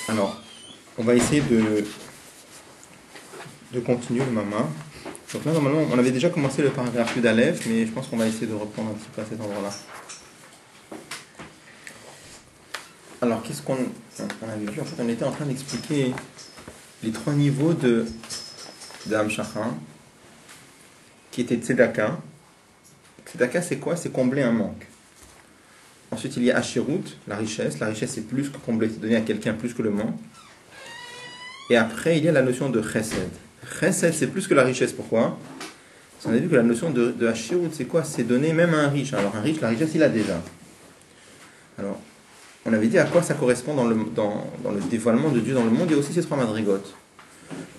Alors, on va essayer de continuer le mama. Donc là, normalement, on avait déjà commencé le paragraphe d'Aleph, mais je pense qu'on va essayer de reprendre un petit peu à cet endroit-là. Alors, qu'est-ce qu'on avait vu? En fait, on était en train d'expliquer les trois niveaux de Hamshacha, qui étaient Tzedaka. Tzedaka, c'est quoi? C'est combler un manque. Ensuite, il y a Ashirut, la richesse. La richesse, c'est plus que combler, c'est donner à quelqu'un plus que le manque. Et après, il y a la notion de Chesed. Chesed, c'est plus que la richesse. Pourquoi? Parce qu'on a vu que la notion de Ashirut, c'est quoi? C'est donner même à un riche. Alors, un riche, la richesse, il a déjà. Alors, on avait dit à quoi ça correspond dans le dévoilement de Dieu dans le monde. Il y a aussi ces trois madrigotes.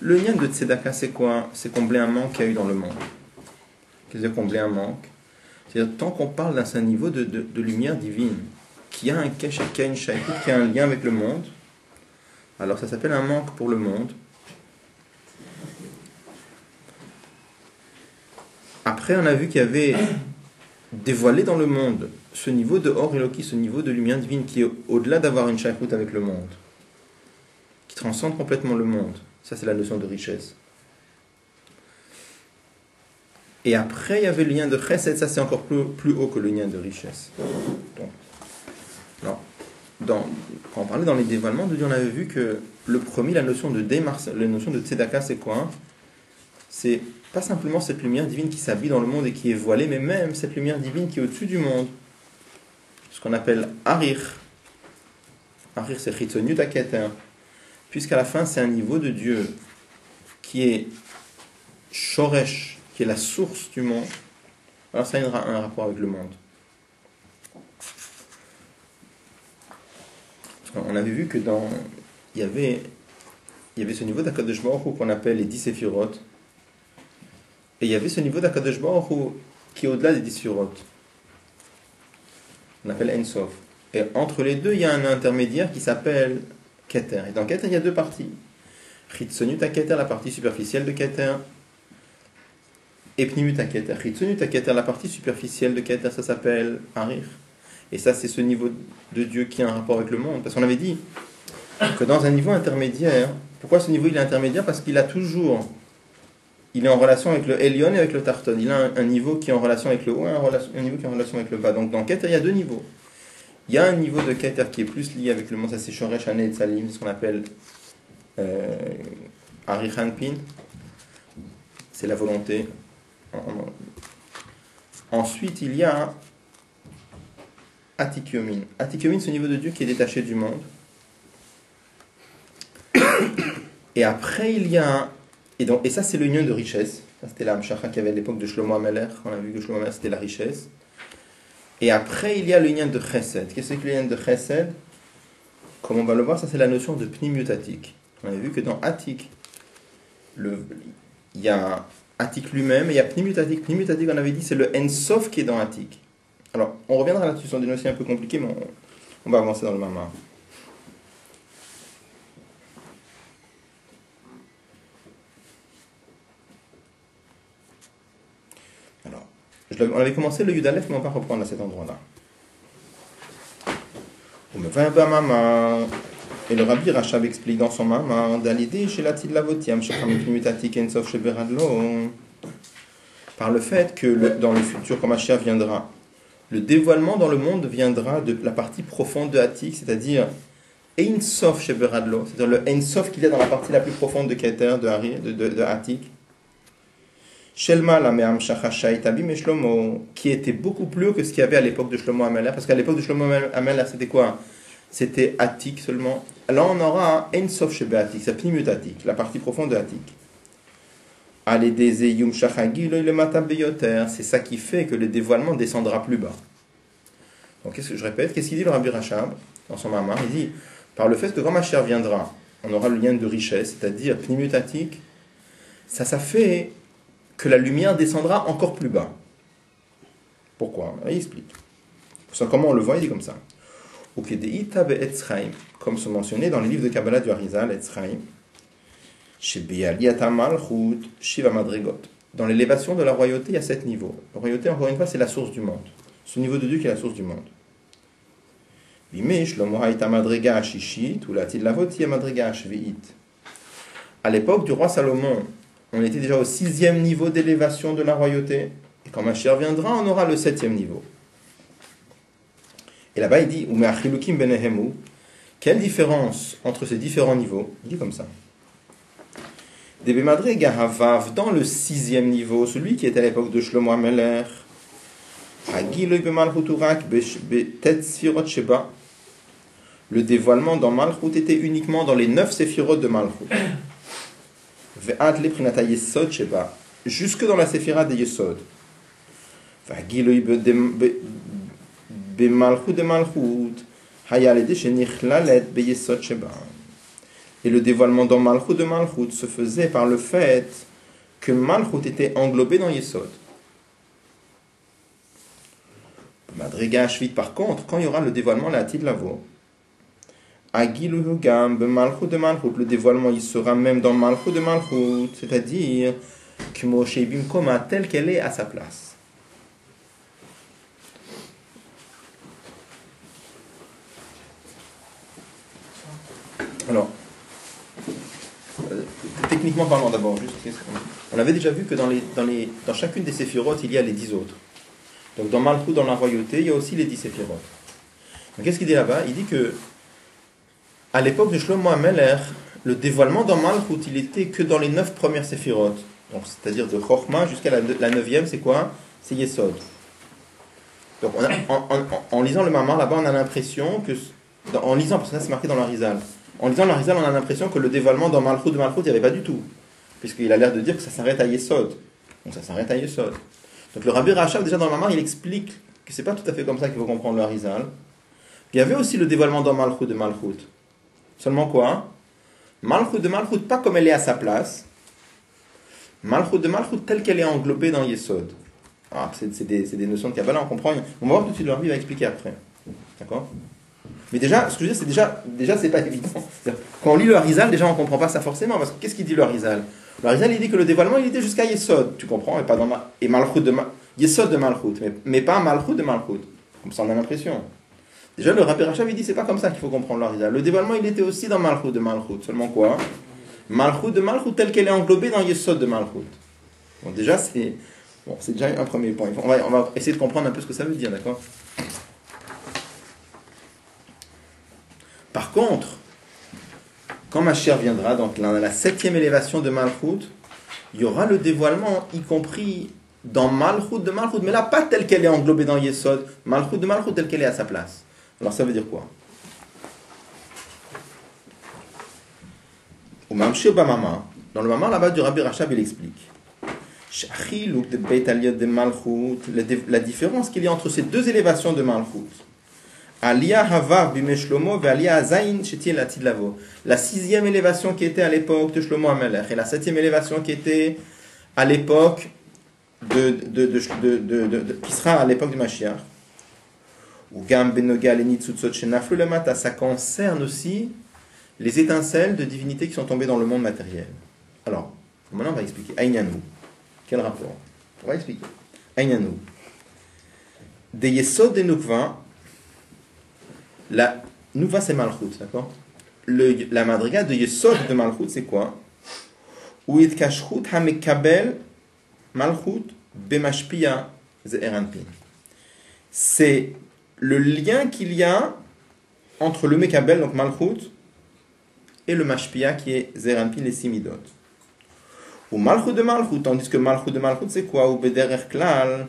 Le lien de Tzedaka, c'est quoi? C'est combler un manque qu'il y a eu dans le monde. Qu'est-ce que combler un manque? C'est-à-dire, tant qu'on parle d'un niveau de lumière divine, qui a un cache, qui a une shaykut, qui a un lien avec le monde, alors ça s'appelle un manque pour le monde. Après, on a vu qu'il y avait dévoilé dans le monde ce niveau de Or Eloki, ce niveau de lumière divine qui est au-delà d'avoir une shaykut avec le monde, qui transcende complètement le monde. Ça, c'est la notion de richesse. Et après, il y avait le lien de chesed, ça c'est encore plus haut que le lien de richesse. Donc, alors, quand on parlait dans les dévoilements de Dieu, on avait vu que le premier, la notion de la notion de tzedaka, c'est quoi? C'est pas simplement cette lumière divine qui s'habille dans le monde et qui est voilée, mais même cette lumière divine qui est au-dessus du monde. Ce qu'on appelle Arir. Arir, c'est Chitzoniut Aketer. Puisqu'à la fin, c'est un niveau de Dieu qui est Shoresh, qui est la source du monde. Alors ça a un rapport avec le monde. On avait vu que il y avait ce niveau d'Akadosh Baruch Hu qu'on appelle les 10 Séphirot. Et il y avait ce niveau d'Akadosh Baruch Hu qui est au-delà des 10 Séphirot. On appelle En Sof. Et entre les deux, il y a un intermédiaire qui s'appelle Keter. Et dans Keter, il y a deux parties. Chitzoniut Keter, la partie superficielle de Keter. Et Pnimut Keter. Chitzoniut Keter, la partie superficielle de Keter, ça s'appelle Arir. Et ça, c'est ce niveau de Dieu qui a un rapport avec le monde. Parce qu'on avait dit que dans un niveau intermédiaire, pourquoi ce niveau il est intermédiaire? Parce qu'il a toujours, il est en relation avec le Elion et avec le Tarton. Il a un niveau qui est en relation avec le haut et un niveau qui est en relation avec le bas. Donc dans Keter, il y a deux niveaux. Il y a un niveau de Keter qui est plus lié avec le monde, ça c'est Shoresh Ane et Tsalim, ce qu'on appelle Arir Hanpin. C'est la volonté. Ensuite, il y a Atikyomin. Atikyomin, c'est au niveau de Dieu qui est détaché du monde. Et après, il y a... Et ça, c'est l'union de richesse. Ça, c'était la Hamshacha qu'il y avait à l'époque de Shlomo HaMelech. On a vu que Shlomo HaMelech, c'était la richesse. Et après, il y a l'union de Chesed. Qu'est-ce que l'union de Chesed? Comme on va le voir, ça, c'est la notion de Pnimut Atik. On a vu que dans Atik, il y a Atik lui-même et il y a Pnimut Atik. Pnimut Atik, on avait dit, c'est le En-Sof qui est dans Atik. Alors, on reviendra là-dessus, ce sont des notions un peu compliquées, mais on va avancer dans le Mama. Alors, on avait commencé le Yud Aleph, mais on va reprendre à cet endroit-là. Et le Rabbi Rachab explique dans son Mama, par le fait que dans le futur, quand Mashiach viendra, le dévoilement dans le monde viendra de la partie profonde de Atik, c'est-à-dire Ein Sof Sheberadlo, c'est-à-dire le Ein Sof qu'il y a dans la partie la plus profonde de Keter, de Atik. Shelma la Me'am Shachashai Tabim et Shlomo, qui était beaucoup plus haut que ce qu'il y avait à l'époque de Shlomo HaMelech, parce qu'à l'époque de Shlomo HaMelech, c'était quoi? C'était Atik seulement. Alors on aura Ein Sof Shebeatik, c'est Pnimut Atik, la partie profonde de Atik. C'est ça qui fait que le dévoilement descendra plus bas. Donc qu'est-ce que je répète? Qu'est-ce qu'il dit le Rabbi Rachab dans son Mamar? Il dit, par le fait que quand Mashiach viendra, on aura le lien de richesse, c'est-à-dire Pnimut Atik, ça fait que la lumière descendra encore plus bas. Pourquoi? Il explique. Comment on le voit? Il dit comme ça. Comme c'est mentionné dans les livres de Kabbalah du Harizal, Etzraim, Dans l'élévation de la royauté, il y a 7 niveaux. La royauté, encore une fois, c'est la source du monde. Ce niveau de Dieu qui est la source du monde. À l'époque du roi Salomon, on était déjà au 6e niveau d'élévation de la royauté. Et quand Mashiach viendra, on aura le 7e niveau. Et là-bas, il dit, quelle différence entre ces différents niveaux? Il dit comme ça. Dans le 6e niveau, celui qui était à l'époque de Shlomo HaMelech, le dévoilement dans Malchut était uniquement dans les 9 séphirot de Malchut. Jusque dans la séphira des Yesod. Et le dévoilement dans Malchut de Malchut se faisait par le fait que Malchut était englobé dans Yesod. Madriga Shvit, par contre, quand il y aura le dévoilement, la Atid Lavo, le dévoilement il sera même dans Malchut de Malchut, c'est-à-dire tel qu'elle est à sa place. Alors, techniquement parlant d'abord, on avait déjà vu que dans chacune des séphirotes, il y a les 10 autres. Donc dans Malchut, dans la royauté, il y a aussi les 10 séphirotes. Donc qu'est-ce qu'il dit là-bas? Il dit que à l'époque de Shlomo HaMelech, le dévoilement dans Malchut, il était que dans les 9 premières séphirotes. Donc c'est-à-dire de Chochma jusqu'à la 9e, c'est quoi? C'est Yesod. Donc en lisant le Mamar là-bas, on a l'impression que, en lisant, parce que ça c'est marqué dans l'Arizal, en lisant l'Arizal, on a l'impression que le dévoilement dans Malchut de Malchut, il n'y avait pas du tout. Puisqu'il a l'air de dire que ça s'arrête à Yesod. Donc ça s'arrête à Yesod. Donc le Rabbi Rachav, déjà dans le Mamar, il explique que c'est pas tout à fait comme ça qu'il faut comprendre l'Arizal. Il y avait aussi le dévoilement dans Malchut de Malchut. Seulement quoi? Malchut de Malchut, pas comme elle est à sa place. Malchut de Malchut, telle qu'elle est englobée dans Yesod. Ah, c'est des notions de Kabbalah, on comprend. On va voir tout de suite, le Rabbi va expliquer après. D'accord? Mais déjà, ce que je veux dire, c'est déjà c'est pas évident. Quand on lit le Harizal, déjà on ne comprend pas ça forcément. Parce que qu'est-ce qu'il dit le Harizal? Le Harizal, il dit que le dévoilement, il était jusqu'à Yesod. Tu comprends? Et pas dans et Malchut de Yesod de Malchut, mais pas Malchut de Malchut. Comme ça, on a l'impression. Déjà, le Rabbi Rachav, il dit c'est pas comme ça qu'il faut comprendre le Harizal. Le dévoilement, il était aussi dans Malchut de Malchut. Seulement quoi? Malchut de Malchut, telle qu'elle est englobée dans Yesod de Malchut. Bon, déjà, c'est déjà un premier point. On va essayer de comprendre un peu ce que ça veut dire, d'accord? Par contre, quand Mashiach viendra, donc dans la 7e élévation de Malchut, il y aura le dévoilement, y compris dans Malchut de Malchut, mais là, pas telle qu'elle est englobée dans Yesod, Malchut de Malchut, telle qu'elle est à sa place. Alors ça veut dire quoi? Au Mamshir Bamama, dans le Mamar là-bas du Rabbi Rachav, il explique la différence qu'il y a entre ces deux élévations de Malchut. Aliyah Havav bime Shlomo ve Aliyah Zayin shetil atid lavo. La 6e élévation qui était à l'époque de Shlomo HaMelech et la 7e élévation qui était à l'époque qui sera à l'époque du Mashiach. Ça concerne aussi les étincelles de divinité qui sont tombées dans le monde matériel. Alors, maintenant on va expliquer. Aïnyanou. Quel rapport? On va expliquer. Aïnyanou. Des Yesod des Nukva. La Nukva c'est Malchut, d'accord? La madriga de Yesod de Malchut c'est quoi? Uit Kashchut Hamekabel Malchut Bemashpia Ze'eranpin. C'est le lien qu'il y a entre le Mekabel, donc Malchut, et le Mashpia qui est Ze'eranpin, les Simidot. Ou Malchut de Malchut, tandis que Malchut de Malchut c'est quoi? Ou Bederech Klal,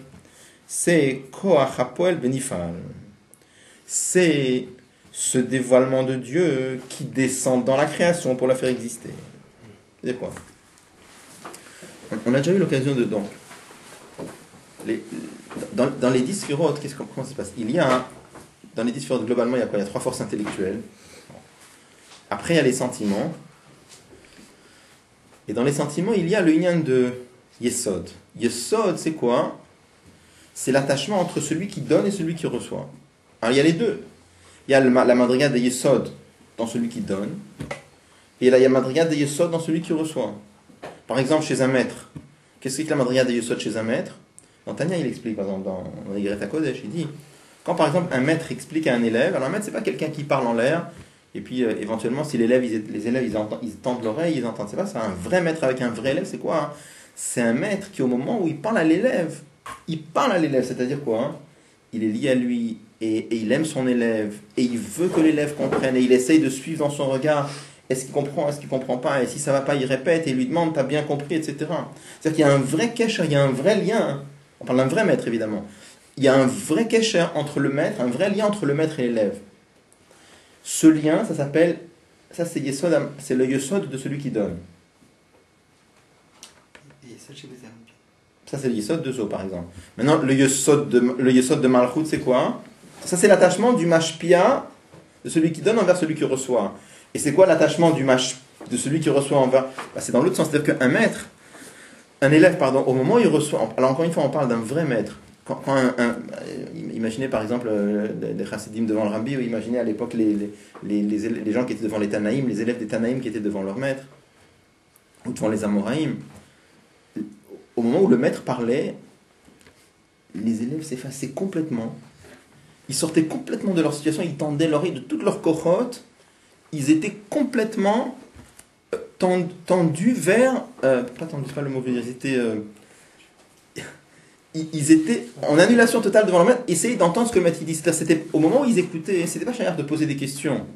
c'est Koach HaPoel Benifal. C'est ce dévoilement de Dieu qui descend dans la création pour la faire exister. C'est quoi? On a déjà eu l'occasion de donc. Dans les 10 sphirotes, comment ça se passe? Dans les 10 sphirotes, globalement, il y a quoi? Il y a 3 forces intellectuelles. Après, il y a les sentiments. Et dans les sentiments, il y a le inyan de Yesod. Yesod, c'est quoi? C'est l'attachement entre celui qui donne et celui qui reçoit. Alors, il y a les deux. Il y a la madriga de Yesod dans celui qui donne. Et là, il y a madriga de yesod dans celui qui reçoit. Par exemple, chez un maître. Qu'est-ce que la madriga de yesod chez un maître? Dans Tania, il explique, par exemple, dans Yigreta Kodesh, il dit, quand par exemple un maître explique à un élève, alors un maître, c'est pas quelqu'un qui parle en l'air, et puis éventuellement, si les élèves, ils tendent l'oreille, ils entendent. C'est pas ça. Un vrai maître avec un vrai élève, c'est quoi, hein? C'est un maître qui, au moment où il parle à l'élève, il parle à l'élève, c'est-à-dire quoi, hein? Il est lié à lui, et il aime son élève, et il veut que l'élève comprenne, et il essaye de suivre dans son regard. Est-ce qu'il comprend, est-ce qu'il comprend pas? Et si ça va pas, il répète, et il lui demande, t'as bien compris, etc. C'est-à-dire qu'il y a un vrai kesher, il y a un vrai lien. On parle d'un vrai maître, évidemment. Il y a un vrai kesher entre le maître, un vrai lien entre le maître et l'élève. Ce lien, ça s'appelle, ça c'est yesod, c'est le yesod de celui qui donne. Ça c'est le yesod de Zo, par exemple. Maintenant, le yesod de Malchut, c'est quoi? Ça c'est l'attachement du mashpia, de celui qui donne envers celui qui reçoit. Et c'est quoi l'attachement de celui qui reçoit envers? C'est dans l'autre sens, c'est-à-dire qu'un maître, un élève, pardon, au moment où il reçoit, alors encore une fois, on parle d'un vrai maître. Imaginez par exemple des chassidim devant le rabbi, ou imaginez à l'époque les gens qui étaient devant les Tanaïm, les élèves des Tanaïm qui étaient devant leur maître, ou devant les Amoraïm. Au moment où le maître parlait, les élèves s'effaçaient complètement. Ils sortaient complètement de leur situation, ils tendaient l'oreille de toutes leurs cohortes. Ils étaient complètement tendus vers... pas tendus, c'est pas le mot, ils étaient en annulation totale devant le maître, essayaient d'entendre ce que le maître dit. C'était au moment où ils écoutaient, c'était pas cher de poser des questions.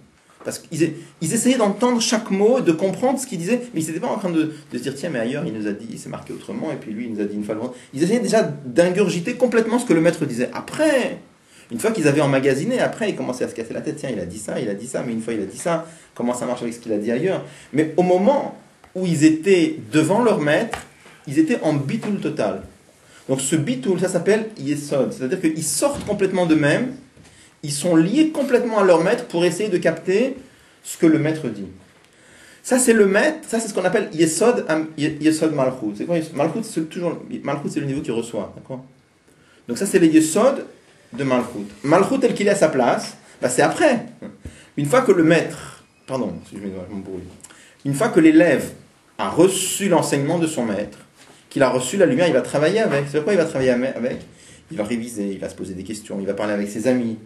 Parce qu'ils essayaient d'entendre chaque mot, de comprendre ce qu'il disait, mais ils n'étaient pas en train de se dire, tiens, mais ailleurs, il nous a dit, c'est marqué autrement, et puis lui, il nous a dit une fois le monde. Ils essayaient déjà d'ingurgiter complètement ce que le maître disait. Après, une fois qu'ils avaient emmagasiné, après, ils commençaient à se casser la tête. Tiens, il a dit ça, mais une fois, il a dit ça. Comment ça marche avec ce qu'il a dit ailleurs? Mais au moment où ils étaient devant leur maître, ils étaient en bitoul total. Donc ce bitoul, ça s'appelle yesod. C'est-à-dire qu'ils sortent complètement d'eux-mêmes, ils sont liés complètement à leur maître pour essayer de capter ce que le maître dit. Ça, c'est le maître, ça, c'est ce qu'on appelle yesod malchut. C'est quoi malchut? Malchut, c'est le niveau qui reçoit. D'accord? Donc ça, c'est le yesod de malchut. Malchut, tel qu'il est à sa place, c'est après. Une fois que le maître, pardon, si je m'embrouille, une fois que l'élève a reçu l'enseignement de son maître, qu'il a reçu la lumière, il va travailler avec. C'est quoi il va travailler avec? Il va réviser, il va se poser des questions, il va parler avec ses amis,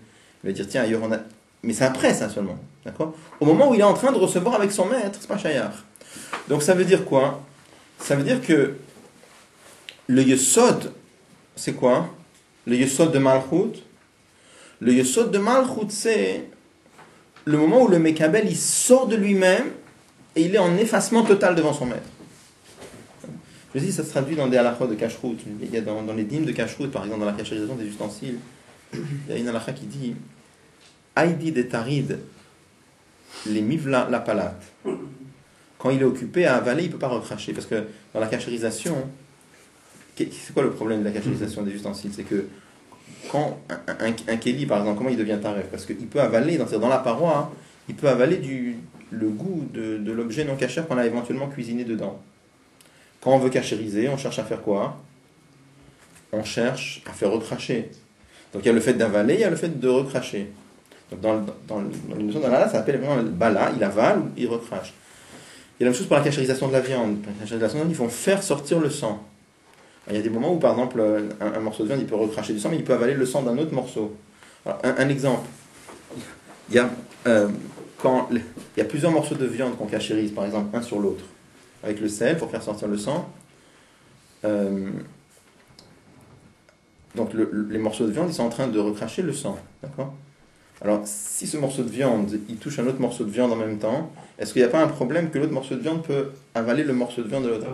il va dire tiens, ailleurs on a... Mais c'est après ça seulement. D'accord? Au moment où il est en train de recevoir avec son maître, c'est pas shayar. Donc ça veut dire quoi? Ça veut dire que le yesod, c'est quoi? Le yesod de malchut. Le yesod de malchut, c'est le moment où le mekabel, il sort de lui-même et il est en effacement total devant son maître. Je dis, ça se traduit dans des halachot de kashrut. Il y a dans les dîmes de kashrut, par exemple, dans la kashérisation des ustensiles, il y a une halakha qui dit Aïdi de tarid, les mivla la palate. Quand il est occupé à avaler, il ne peut pas recracher. Parce que dans la kashérisation, c'est quoi le problème de la kashérisation des ustensiles? C'est que quand un kéli, par exemple, comment il devient taref? Parce qu'il peut avaler, dans la paroi, il peut avaler le goût de l'objet non cachère qu'on a éventuellement cuisiné dedans. Quand on veut cachériser, on cherche à faire quoi? On cherche à faire recracher. Donc il y a le fait d'avaler, il y a le fait de recracher. Donc dans l'émotion de la ça s'appelle vraiment le bala, il avale ou il recrache. Il y a la même chose pour la cachérisation de la viande. Pour la cachérisation de la viande, ils vont faire sortir le sang. Il y a des moments où, par exemple, un morceau de viande, il peut recracher du sang, mais il peut avaler le sang d'un autre morceau. Alors, un exemple. Il y a plusieurs morceaux de viande qu'on cachérise, par exemple, un sur l'autre, avec le sel pour faire sortir le sang. Donc les morceaux de viande, ils sont en train de recracher le sang. D'accord? Alors, si ce morceau de viande, il touche un autre morceau de viande en même temps, est-ce qu'il n'y a pas un problème que l'autre morceau de viande peut avaler le morceau de viande de l'autre?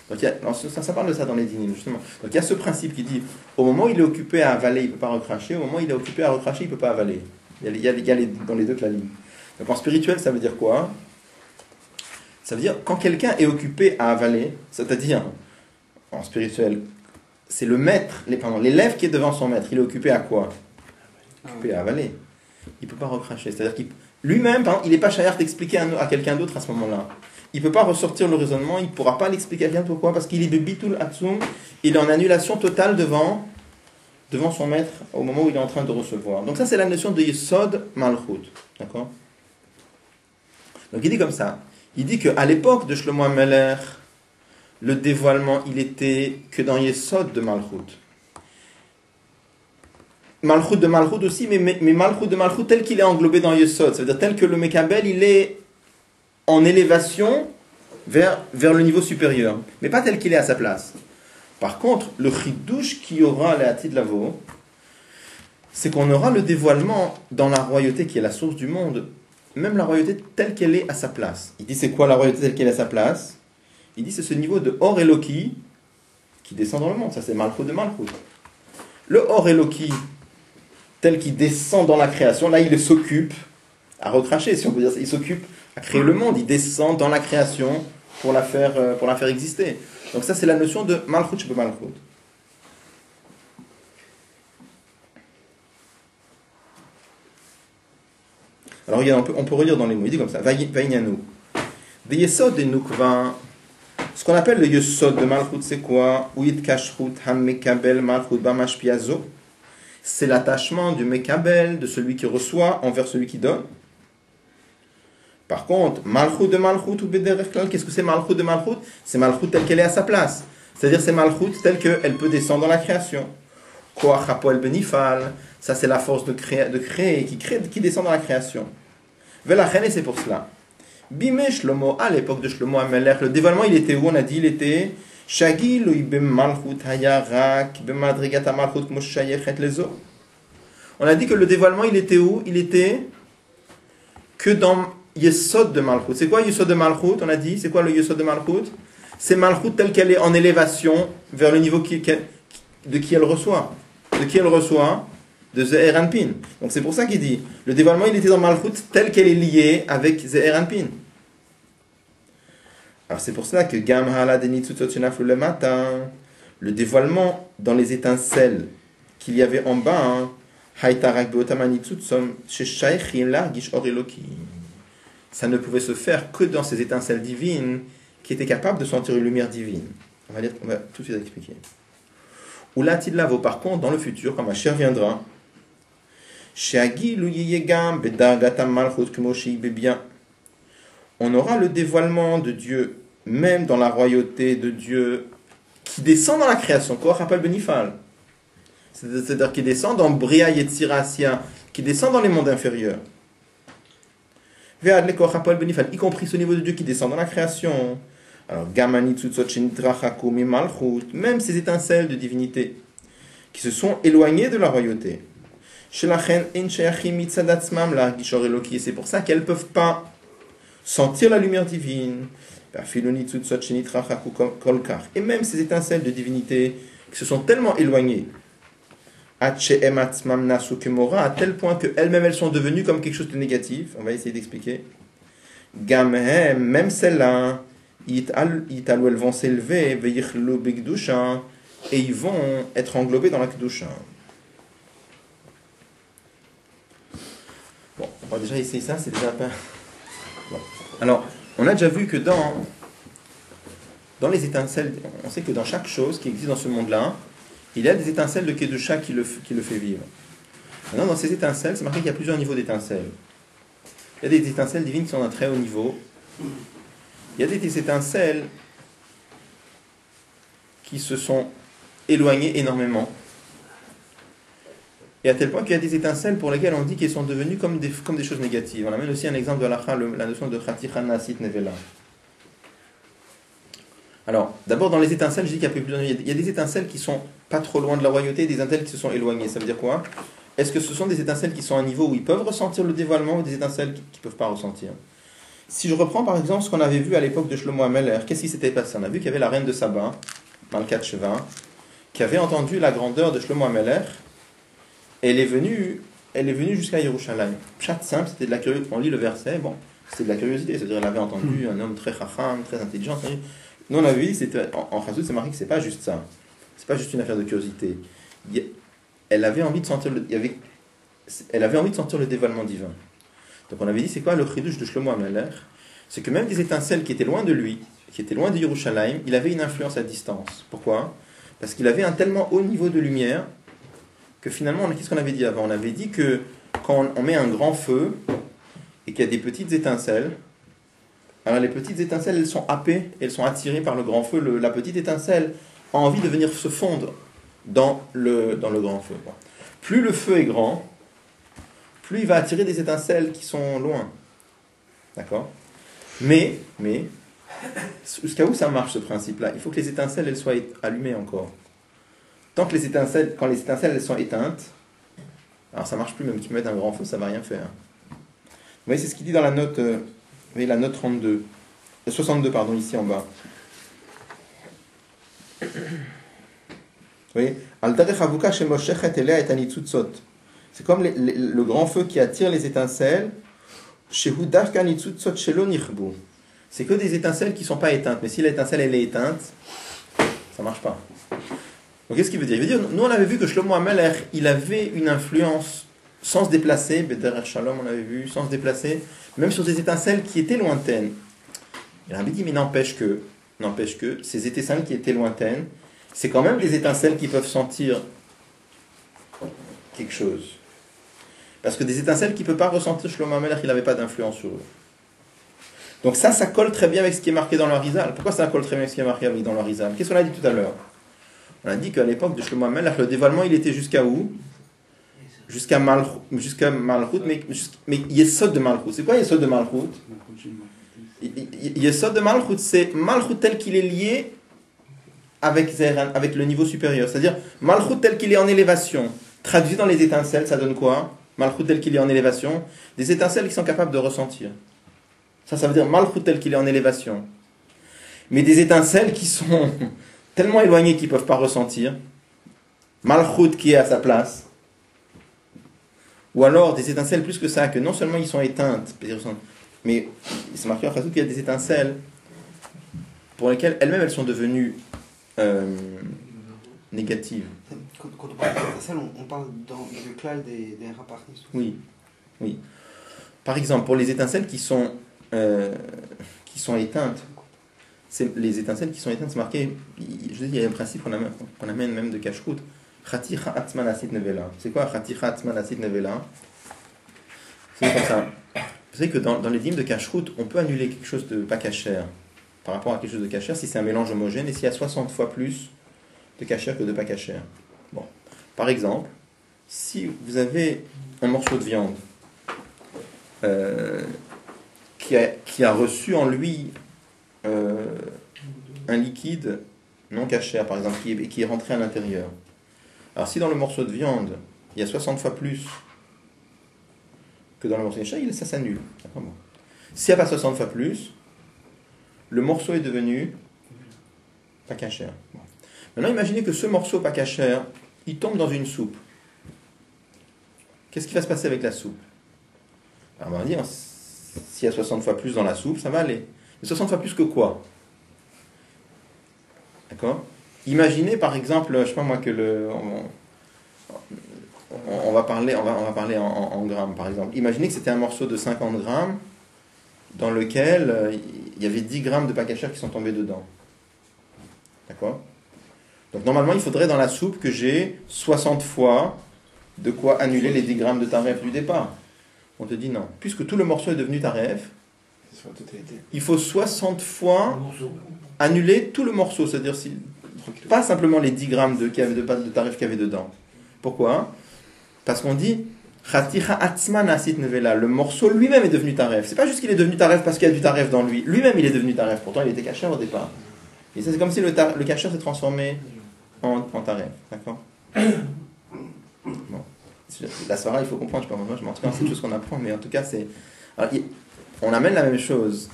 Donc, ça parle de ça dans les dynimes, justement. Donc il y a ce principe qui dit, au moment où il est occupé à avaler, il ne peut pas recracher, au moment où il est occupé à recracher, il ne peut pas avaler. Il y a dans les deux clalim. Donc en spirituel, ça veut dire quoi? Ça veut dire, quand quelqu'un est occupé à avaler, c'est-à-dire, en spirituel, c'est le maître, l'élève qui est devant son maître, il est occupé à quoi? Occupé à avaler. Il ne peut pas recracher. C'est-à-dire qu'il lui-même, il n'est pas shayar d'expliquer à quelqu'un d'autre à ce moment-là. Il ne peut pas ressortir le raisonnement, il ne pourra pas l'expliquer à quelqu'un. Pourquoi? Parce qu'il est bitul atsum, il est en annulation totale devant son maître au moment où il est en train de recevoir. Donc ça, c'est la notion de yesod malchut. D'accord? Donc il dit comme ça. Il dit qu'à l'époque de Shlomo HaMelech, le dévoilement, il était que dans Yesod de Malchut. Malchut de Malchut aussi, mais Malchut de Malchut tel qu'il est englobé dans Yesod. Ça veut dire tel que le Mekabel, il est en élévation vers le niveau supérieur. Mais pas tel qu'il est à sa place. Par contre, le chidouche qui aura les Atid Lavo, c'est qu'on aura le dévoilement dans la royauté qui est la source du monde, même la royauté telle qu'elle est à sa place. Il dit c'est quoi la royauté telle qu'elle est à sa place? Il dit c'est ce niveau de Or Eloki qui descend dans le monde. Ça c'est Malchut de Malchut. Le Or Eloki tel qu'il descend dans la création, là il s'occupe à recracher, si on peut dire ça. Il s'occupe à créer le monde. Il descend dans la création pour la faire exister. Donc ça c'est la notion de Malchut Shebe Malchut. Alors regarde, on peut relire dans les mots, il dit comme ça, Vaïnianou. Des Yesod et Nukva, ce qu'on appelle le Yesod de Malchut, c'est quoi? Ouid Kashrut Ham Mekabel Malchut Bamash Piazo. C'est l'attachement du Mekabel, de celui qui reçoit, envers celui qui donne. Par contre, Malchut de Malchut ou Bederech Klal, qu'est-ce que c'est Malchut de Malchut? C'est Malchut telle qu'elle est à sa place. C'est-à-dire c'est Malchut telle qu'elle peut descendre dans la création. Koach Hapoel Benifal, ça c'est la force de créer, qui descend dans la création. Velachen, et c'est pour cela. Bimé Shlomo, à l'époque de Shlomo HaMelech, le dévoilement il était où? On a dit il était Shagi lui b'malchut hayarak b'madrigat malchut kmo shayechet lezo. On a dit que le dévoilement il était où? Il était que dans Yesod de Malchut. C'est quoi Yesod de Malchut? On a dit, c'est quoi le Yesod de Malchut? C'est Malchut telle qu'elle est en élévation vers le niveau de qui elle reçoit. De qui elle reçoit? De Ze'er Anpin. Donc c'est pour ça qu'il dit, le dévoilement il était dans Malchut telle qu'elle est liée avec Ze'er Anpin. Alors c'est pour cela que Gam Hala Denitzutzot Shenaflu le matin, le dévoilement dans les étincelles qu'il y avait en bas, Haïtarak Beotamanitzutzom Sheshaïchin Largish Or Eloki. Ça ne pouvait se faire que dans ces étincelles divines qui étaient capables de sentir une lumière divine. On va tout de suite expliquer. Ou là, Tidlavo, par contre, dans le futur, quand ma chère viendra, on aura le dévoilement de Dieu, même dans la royauté de Dieu, qui descend dans la création, quoi, rappelle Benifal. C'est-à-dire qui descend dans Bria Yetzirasia, qui descend dans les mondes inférieurs. Y compris ce niveau de Dieu qui descend dans la création. Alors, même ces étincelles de divinité qui se sont éloignées de la royauté. Et c'est pour ça qu'elles ne peuvent pas sentir la lumière divine. Et même ces étincelles de divinité qui se sont tellement éloignées, à tel point qu'elles-mêmes elles sont devenues comme quelque chose de négatif. On va essayer d'expliquer. Même celles-là, elles vont s'élever, et ils vont être englobés dans la Kedusha. Bon, on va déjà essayer ça, c'est déjà un peu... Bon. Alors, on a déjà vu que dans les étincelles, on sait que dans chaque chose qui existe dans ce monde-là, il y a des étincelles de Kedusha qui le fait vivre. Maintenant, dans ces étincelles, c'est marqué qu'il y a plusieurs niveaux d'étincelles. Il y a des étincelles divines qui sont d'un très haut niveau. Il y a des étincelles qui se sont éloignées énormément. Et à tel point qu'il y a des étincelles pour lesquelles on dit qu'elles sont devenues comme des choses négatives. On amène aussi un exemple de la notion de Khatichan Nasit Nevela. Alors, d'abord dans les étincelles, je dis qu'il y a plusieurs niveaux. Il y a des étincelles qui sont pas trop loin de la royauté et des étincelles qui se sont éloignées. Ça veut dire quoi? Est-ce que ce sont des étincelles qui sont à un niveau où ils peuvent ressentir le dévoilement ou des étincelles qui ne peuvent pas ressentir? Si je reprends par exemple ce qu'on avait vu à l'époque de Shlomo HaMelech, qu'est-ce qui s'était passé? On a vu qu'il y avait la reine de Saba, Malkat Sheva, qui avait entendu la grandeur de Shlomo HaMelech. Elle est venue jusqu'à Yerushalayim. Pshat simple, c'était de la curiosité. On lit le verset, bon, c'était de la curiosité, c'est-à-dire elle avait entendu un homme très chacham, très intelligent. Nous on a vu, en Chassout, c'est marqué que c'est pas juste ça. C'est pas juste une affaire de curiosité. Elle avait envie de sentir le dévoilement divin. Donc on avait dit, c'est quoi le chidouche de Shlomo HaMelech? C'est que même des étincelles qui étaient loin de lui, qui étaient loin de Yerushalayim, il avait une influence à distance. Pourquoi? Parce qu'il avait un tellement haut niveau de lumière que finalement, qu'est-ce qu'on avait dit avant? On avait dit que quand on met un grand feu et qu'il y a des petites étincelles, Alors les petites étincelles, elles sont happées, elles sont attirées par le grand feu. La petite étincelle a envie de venir se fondre dans le grand feu. Plus le feu est grand, plus il va attirer des étincelles qui sont loin. D'accord? Mais, jusqu'à où ça marche ce principe-là? Il faut que les étincelles, elles soient allumées encore. Tant que quand les étincelles, elles sont éteintes, alors ça marche plus, même tu mets un grand feu, ça va rien faire. Vous voyez, c'est ce qu'il dit dans la note, vous voyez, la note 62, pardon, ici en bas. Vous voyez, c'est comme le grand feu qui attire les étincelles. C'est que des étincelles qui ne sont pas éteintes. Mais si l'étincelle elle est éteinte, ça ne marche pas. Donc qu'est-ce qu'il veut dire? Il veut dire, nous on avait vu que Shlomo HaMelech, il avait une influence sans se déplacer, Bederach Shalom on avait vu, sans se déplacer, même sur des étincelles qui étaient lointaines. Et Rabbi dit, mais n'empêche que ces étincelles qui étaient lointaines, c'est quand même des étincelles qui peuvent sentir quelque chose. Parce que des étincelles qui ne peuvent pas ressentir, Shlomo HaMelech, il n'avait pas d'influence sur eux. Donc ça colle très bien avec ce qui est marqué dans l'Arizal. Pourquoi ça colle très bien avec ce qui est marqué dans l'Arizal? Qu'est-ce qu'on a dit tout à l'heure? On a dit qu'à l'époque de Shlomo HaMelech, le dévoilement, il était jusqu'à où? Jusqu'à Malchut, mais Yesod de Malchut. C'est quoi Yesod de Malchut? Yesod de Malchut, c'est Malchut tel qu'il est lié avec le niveau supérieur. C'est-à-dire, Malchut tel qu'il est en élévation. Traduit dans les étincelles, ça donne quoi? Malchut tel qu'il est en élévation. Des étincelles qui sont capables de ressentir. Ça veut dire Malchut tel qu'il est en élévation. Mais des étincelles qui sont tellement éloignées qu'ils ne peuvent pas ressentir. Malchut qui est à sa place. Ou alors des étincelles plus que ça, que non seulement ils sont éteintes, mais il s'est marqué en Chassout qu'il y a des étincelles pour lesquelles elles-mêmes elles sont devenues négatives. Quand on parle d'étincelles, on parle du clal des rapartis. Oui. Par exemple, pour les étincelles qui sont éteintes, les étincelles qui sont éteintes, c'est marqué, je dis, il y a un principe qu'on amène même de Kashrut. Chaticha atzman asit nevela. C'est quoi Chaticha atzman asit nevela? C'est comme ça. Vous savez que dans les dîmes de Kashrut, on peut annuler quelque chose de pas kasher par rapport à quelque chose de kasher si c'est un mélange homogène et s'il y a 60 fois plus de kasher que de pas kasher. Bon. Par exemple, si vous avez un morceau de viande qui a reçu en lui un liquide non kasher, par exemple, qui est rentré à l'intérieur. Alors si dans le morceau de viande, il y a 60 fois plus que dans le morceau de kasher, ça s'annule. Bon. S'il n'y a pas 60 fois plus, le morceau est devenu pas kasher. Bon. Maintenant, imaginez que ce morceau pas kasher, il tombe dans une soupe. Qu'est-ce qui va se passer avec la soupe? Alors on va dire, s'il y a 60 fois plus dans la soupe, ça va aller. Mais 60 fois plus que quoi? D'accord? Imaginez par exemple, je sais pas moi, que on va parler en grammes par exemple. Imaginez que c'était un morceau de 50 grammes dans lequel il y avait 10 grammes de pacachère qui sont tombés dedans. D'accord? Donc normalement il faudrait dans la soupe que j'ai 60 fois de quoi annuler les 10 grammes de taref du départ. On te dit non. Puisque tout le morceau est devenu taref, il faut 60 fois annuler tout le morceau. C'est-à-dire pas simplement les 10 grammes de tarif qu'il y avait dedans. Pourquoi? Parce qu'on dit le morceau lui-même est devenu taref. C'est pas juste qu'il est devenu taref parce qu'il y a du taref dans lui. Lui-même il est devenu taref. Pourtant il était caché au départ. Et ça c'est comme si le caché s'est transformé en taref. D'accord? Bon. La Svara, il faut comprendre, je sais pas, moi je m'en souviens, c'est quelque chose qu'on apprend, mais en tout cas c'est. Alors, on amène la même chose.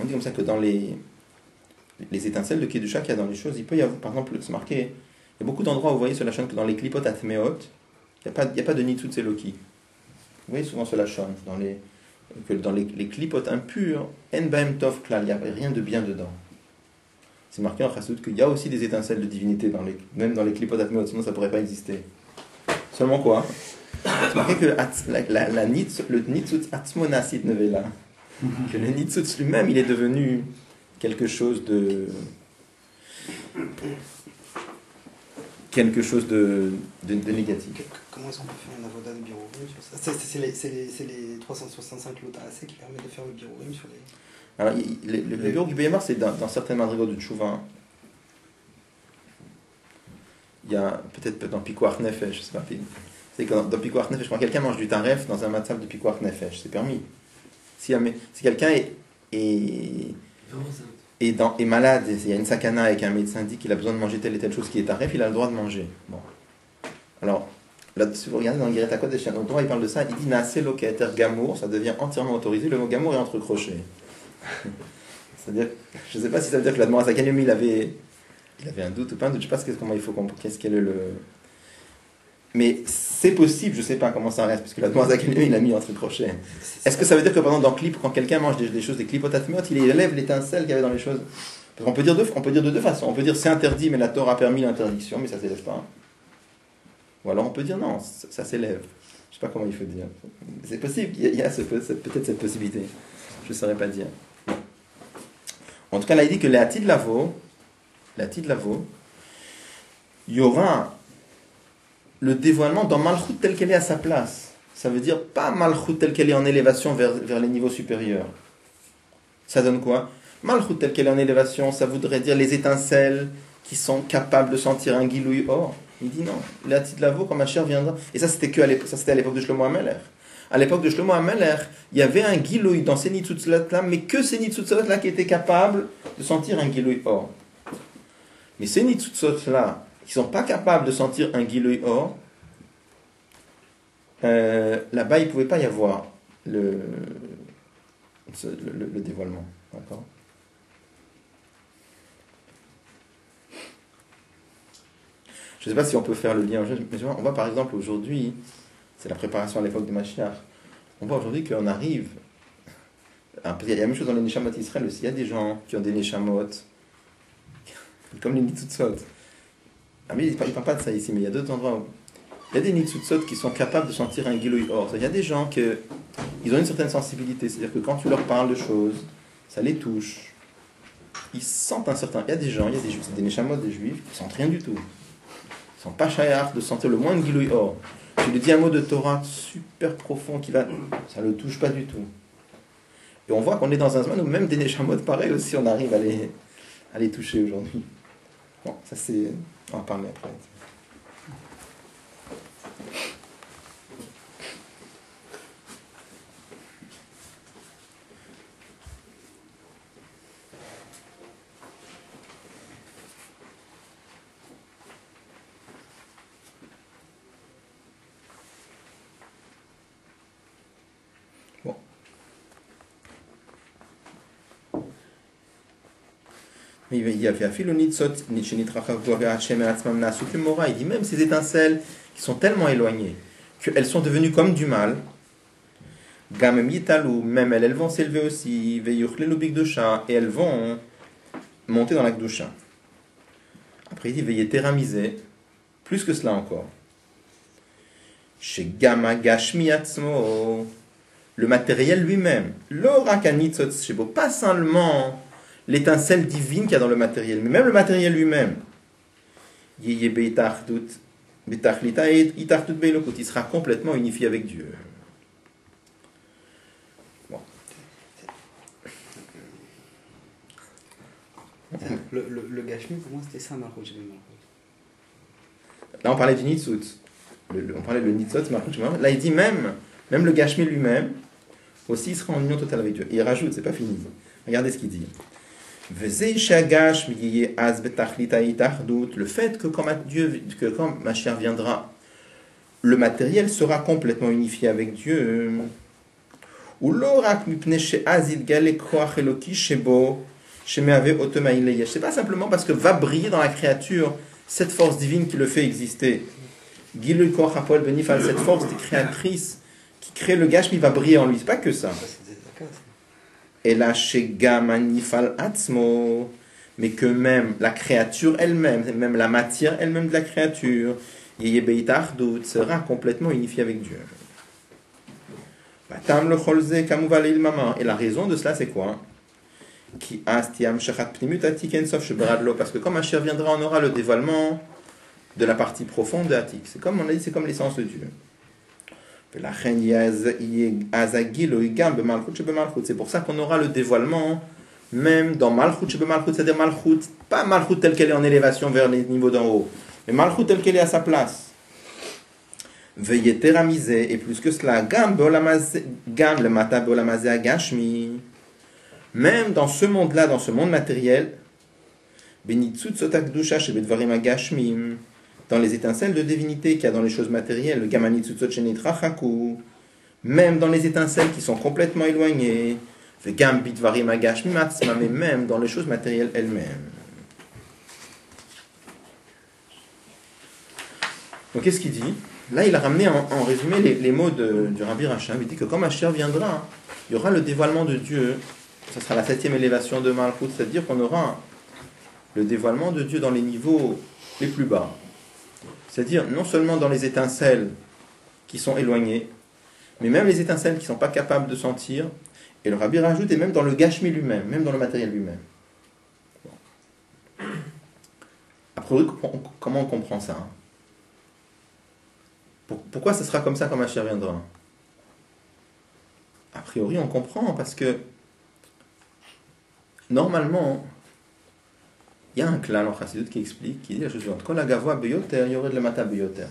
On dit comme ça que dans les étincelles de Kedusha qu'il y a dans les choses, il peut y avoir, par exemple, c'est marqué, il y a beaucoup d'endroits où vous voyez sur la chaîne que dans les klipot atmeot, il n'y a pas de nitzut seloki. Vous voyez souvent sur la chaîne, dans les klipot impurs, en baem tov klal, il n'y a rien de bien dedans. C'est marqué en chassout qu'il y a aussi des étincelles de divinité, même dans les klipot atmeot, sinon ça ne pourrait pas exister. Seulement quoi? C'est marqué que le nitzut atzmonasit nevela, que le nitzut lui-même, il est devenu quelque chose de négatif. Comment est-ce qu'on peut faire une avoda de birourim sur ça? C'est les 365 lotas qui permettent de faire le birourim sur les... Alors, le bureau du Béhémar, c'est dans certaines madrigos de Tchouva. Il y a peut-être dans Pikuach Nefesh, je sais pas. C'est que dans Pikuach Nefesh, quand quelqu'un mange du taref dans un matzav de Pikuach Nefesh, c'est permis. Si quelqu'un est malade, il y a une sakana et qu'un médecin dit qu'il a besoin de manger telle et telle chose qui est taref, il a le droit de manger. Bon. Alors, là, si vous regardez dans le Guéret Akot, dans le droit, il parle de ça, il dit Naase loketer gamour, ça devient entièrement autorisé. Le mot gamour est entre crochets. C'est-à-dire, je ne sais pas si ça veut dire que l'Admoraz Hakanyemi, il avait un doute ou pas un doute, je ne sais pas comment il faut comprendre, quel est le. Mais c'est possible, je ne sais pas comment ça reste, parce que l'Admoraz Hakanyemi, il a mis entre crochets. Est-ce que ça veut dire que, par exemple, dans Clip, quand quelqu'un mange des choses, des clipotatmiot, il élève l'étincelle qu'il y avait dans les choses? Parce qu'on peut dire de deux façons. On peut dire c'est interdit, mais la Torah a permis l'interdiction, mais ça ne s'élève pas. Ou alors on peut dire non, ça s'élève. Je ne sais pas comment il faut dire. C'est possible, il y a peut-être cette possibilité. Je ne saurais pas dire. En tout cas, là, il dit que l'Atid Lavo, il y aura le dévoilement dans Malchut tel qu'elle est à sa place. Ça veut dire pas Malchut tel qu'elle est en élévation vers les niveaux supérieurs. Ça donne quoi? Malchut tel qu'elle est en élévation, ça voudrait dire les étincelles qui sont capables de sentir un Gilouï or. Il dit non, l'Atid Lavo, quand ma chère viendra. Et ça, c'était à l'époque de Shlomo HaMelech. À l'époque de Shlomo HaMelech, il y avait un Gilouï dans ces Nitzutzot-là, mais que ces Nitzutzot-là qui étaient capables de sentir un Gilouï or. Mais ces Nitzutzot-là, qui ne sont pas capables de sentir un Gilouï or, là-bas, il ne pouvait pas y avoir le dévoilement. D'accord ? Je ne sais pas si on peut faire le lien. Mais on voit par exemple aujourd'hui, c'est la préparation à l'époque de Mashiach, on voit aujourd'hui qu'on arrive. Il y a la même chose dans les Neshamot Israël aussi. Il y a des gens qui ont des Neshamot, comme les Nitzutzot. Ah, mais il ne parle pas de ça ici, mais il y a d'autres endroits où. Il y a des Nitzutzot qui sont capables de sentir un Gilouï or. Il y a des gens qui ont une certaine sensibilité. C'est-à-dire que quand tu leur parles de choses, ça les touche. Ils sentent un certain. Il y a des gens, c'est des Neshamot, des Juifs, qui ne sentent rien du tout. Ils ne sont pas chayach de sentir le moindre Gilouï or. Tu lui dis un mot de Torah super profond ça ne le touche pas du tout. Et on voit qu'on est dans un zaman où même des Neshamot pareils aussi, on arrive à les toucher aujourd'hui. Bon, ça c'est. On va en parler après. Il dit même ces étincelles qui sont tellement éloignées qu'elles sont devenues comme du mal, même elles vont s'élever aussi, et elles vont monter dans la Gdusha. Après il dit veillez teramiser, plus que cela encore. Chez Gamma Gashmi Atzmo, le matériel lui-même, pas seulement l'étincelle divine qu'il y a dans le matériel, mais même le matériel lui-même. Il sera complètement unifié avec Dieu. Bon. Le Gashmi, pour moi, c'était ça, Malchut. Là, on parlait du Nitzut. On parlait de Nitzut, Malchut. Là, il dit même le Gashmi lui-même, aussi, il sera en union totale avec Dieu. Et il rajoute, c'est pas fini. Regardez ce qu'il dit. Le fait que quand Mashiach viendra, le matériel sera complètement unifié avec Dieu. C'est pas simplement parce que va briller dans la créature cette force divine qui le fait exister. Cette force des créatrices qui crée le Gashmi va briller en lui. C'est pas que ça. Et là, chez Gamanifal Atzmo, mais que même la créature elle-même, même la matière elle-même de la créature, sera complètement unifiée avec Dieu. Et la raison de cela, c'est quoi? Parce que quand Mashiach viendra, on aura le dévoilement de la partie profonde de Atik. C'est comme on a dit, c'est comme l'essence de Dieu. C'est pour ça qu'on aura le dévoilement même dans Malchut Shebemalchut, c'est-à-dire Malchut, pas Malchut telle qu'elle est en élévation vers les niveaux d'en haut, mais Malchut telle qu'elle est à sa place. Veuillez teramiser, et plus que cela, Gam le Mata Beolamazé Agashmi, même dans ce monde-là, dans ce monde matériel, Benitzut Sotakdusha Shebedvarim Agashmim, dans les étincelles de divinité qu'il y a dans les choses matérielles, le Gamanitsut Sotchenit même dans les étincelles qui sont complètement éloignées, mais même dans les choses matérielles elles-mêmes. Donc qu'est-ce qu'il dit? Là, il a ramené en résumé les mots du Rabbi Racham. Il dit que quand Mashiach viendra, il y aura le dévoilement de Dieu. Ce sera la 7e élévation de Malchut, c'est-à-dire qu'on aura le dévoilement de Dieu dans les niveaux les plus bas. C'est-à-dire non seulement dans les étincelles qui sont éloignées, mais même les étincelles qui ne sont pas capables de sentir. Et le Rabbi rajoute, et même dans le Gashmi lui-même, même dans le matériel lui-même. Bon. A priori, comment on comprend ça? Pourquoi ce sera comme ça quand Mashiach viendra? A priori, on comprend parce que normalement, il y a un clan en Chassidut qui explique, qui dit la chose suivante: Kol hagavoa beyoter, yored lemata beyoter.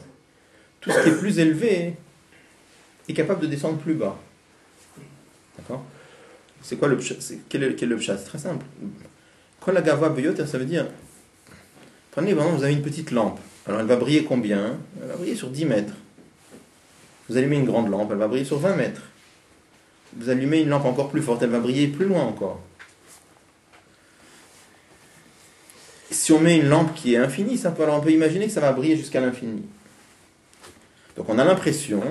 Tout ce qui est plus élevé est capable de descendre plus bas. D'accord? C'est quoi le pshat? Quel est le pshat? C'est très simple. Kol hagavoa beyoter, ça veut dire, prenez, par exemple, vous avez une petite lampe. Alors elle va briller combien? Elle va briller sur 10 mètres. Vous allumez une grande lampe, elle va briller sur 20 mètres. Vous allumez une lampe encore plus forte, elle va briller plus loin encore. Si on met une lampe qui est infinie, alors on peut imaginer que ça va briller jusqu'à l'infini. Donc on a l'impression,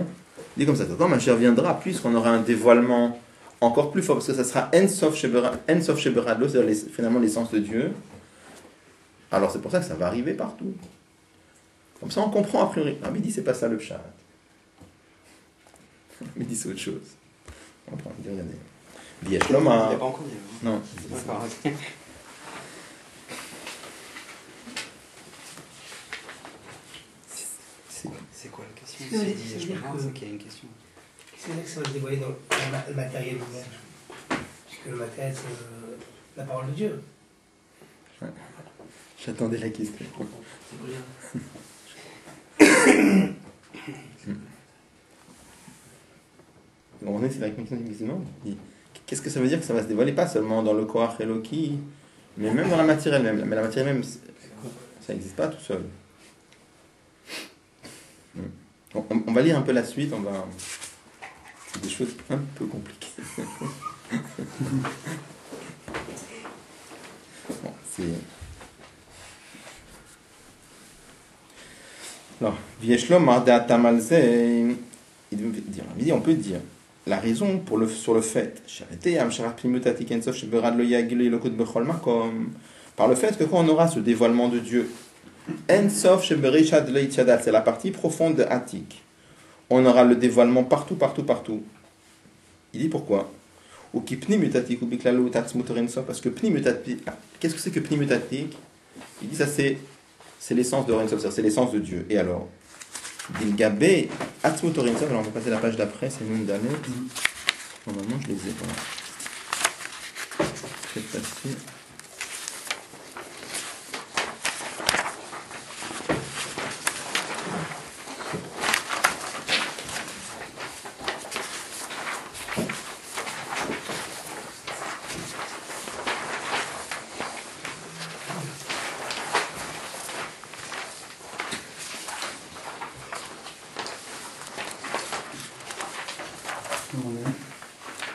dit comme ça, quand Mashiach viendra, puisqu'on aura un dévoilement encore plus fort, parce que ça sera Ensof Sheberadlo, c'est-à-dire finalement l'essence de Dieu, alors c'est pour ça que ça va arriver partout. Comme ça on comprend a priori. Ah, mais dit c'est pas ça le pshat. Mais dit c'est autre chose. On prend, regardez. Vieshloma. Il n'y a pas encore dit. Non. D'accord, ok. C'est quoi la question? C'est Je pense qu'il y a une question. C'est-à-dire que ça va se dévoiler dans le matériel lui-même. Puisque le matériel, c'est la parole de Dieu. Ouais. J'attendais la question. C'est brillant. On est, c'est la question musulmane. Qu'est-ce que ça veut dire que ça va se dévoiler pas seulement dans le Koach Eloki, mais même dans la matière elle-même. Mais la matière elle-même, ça n'existe pas tout seul. On va lire un peu la suite, on va... C'est des choses un peu compliquées. Bon, c'est... Alors, il dit, on peut dire, la raison sur le fait, par le fait que quand on aura ce dévoilement de Dieu, c'est la partie profonde de Atik, on aura le dévoilement partout. Il dit pourquoi? Parce que Pnimutatik, qu'est-ce que c'est que Pnimutatik? Il dit ça c'est l'essence de Orensov, c'est l'essence de Dieu. Et alors Dilgabé Atzmut Orensov, alors on va passer la page d'après, c'est Noum Dalet. Normalement je les ai pas. C'est facile.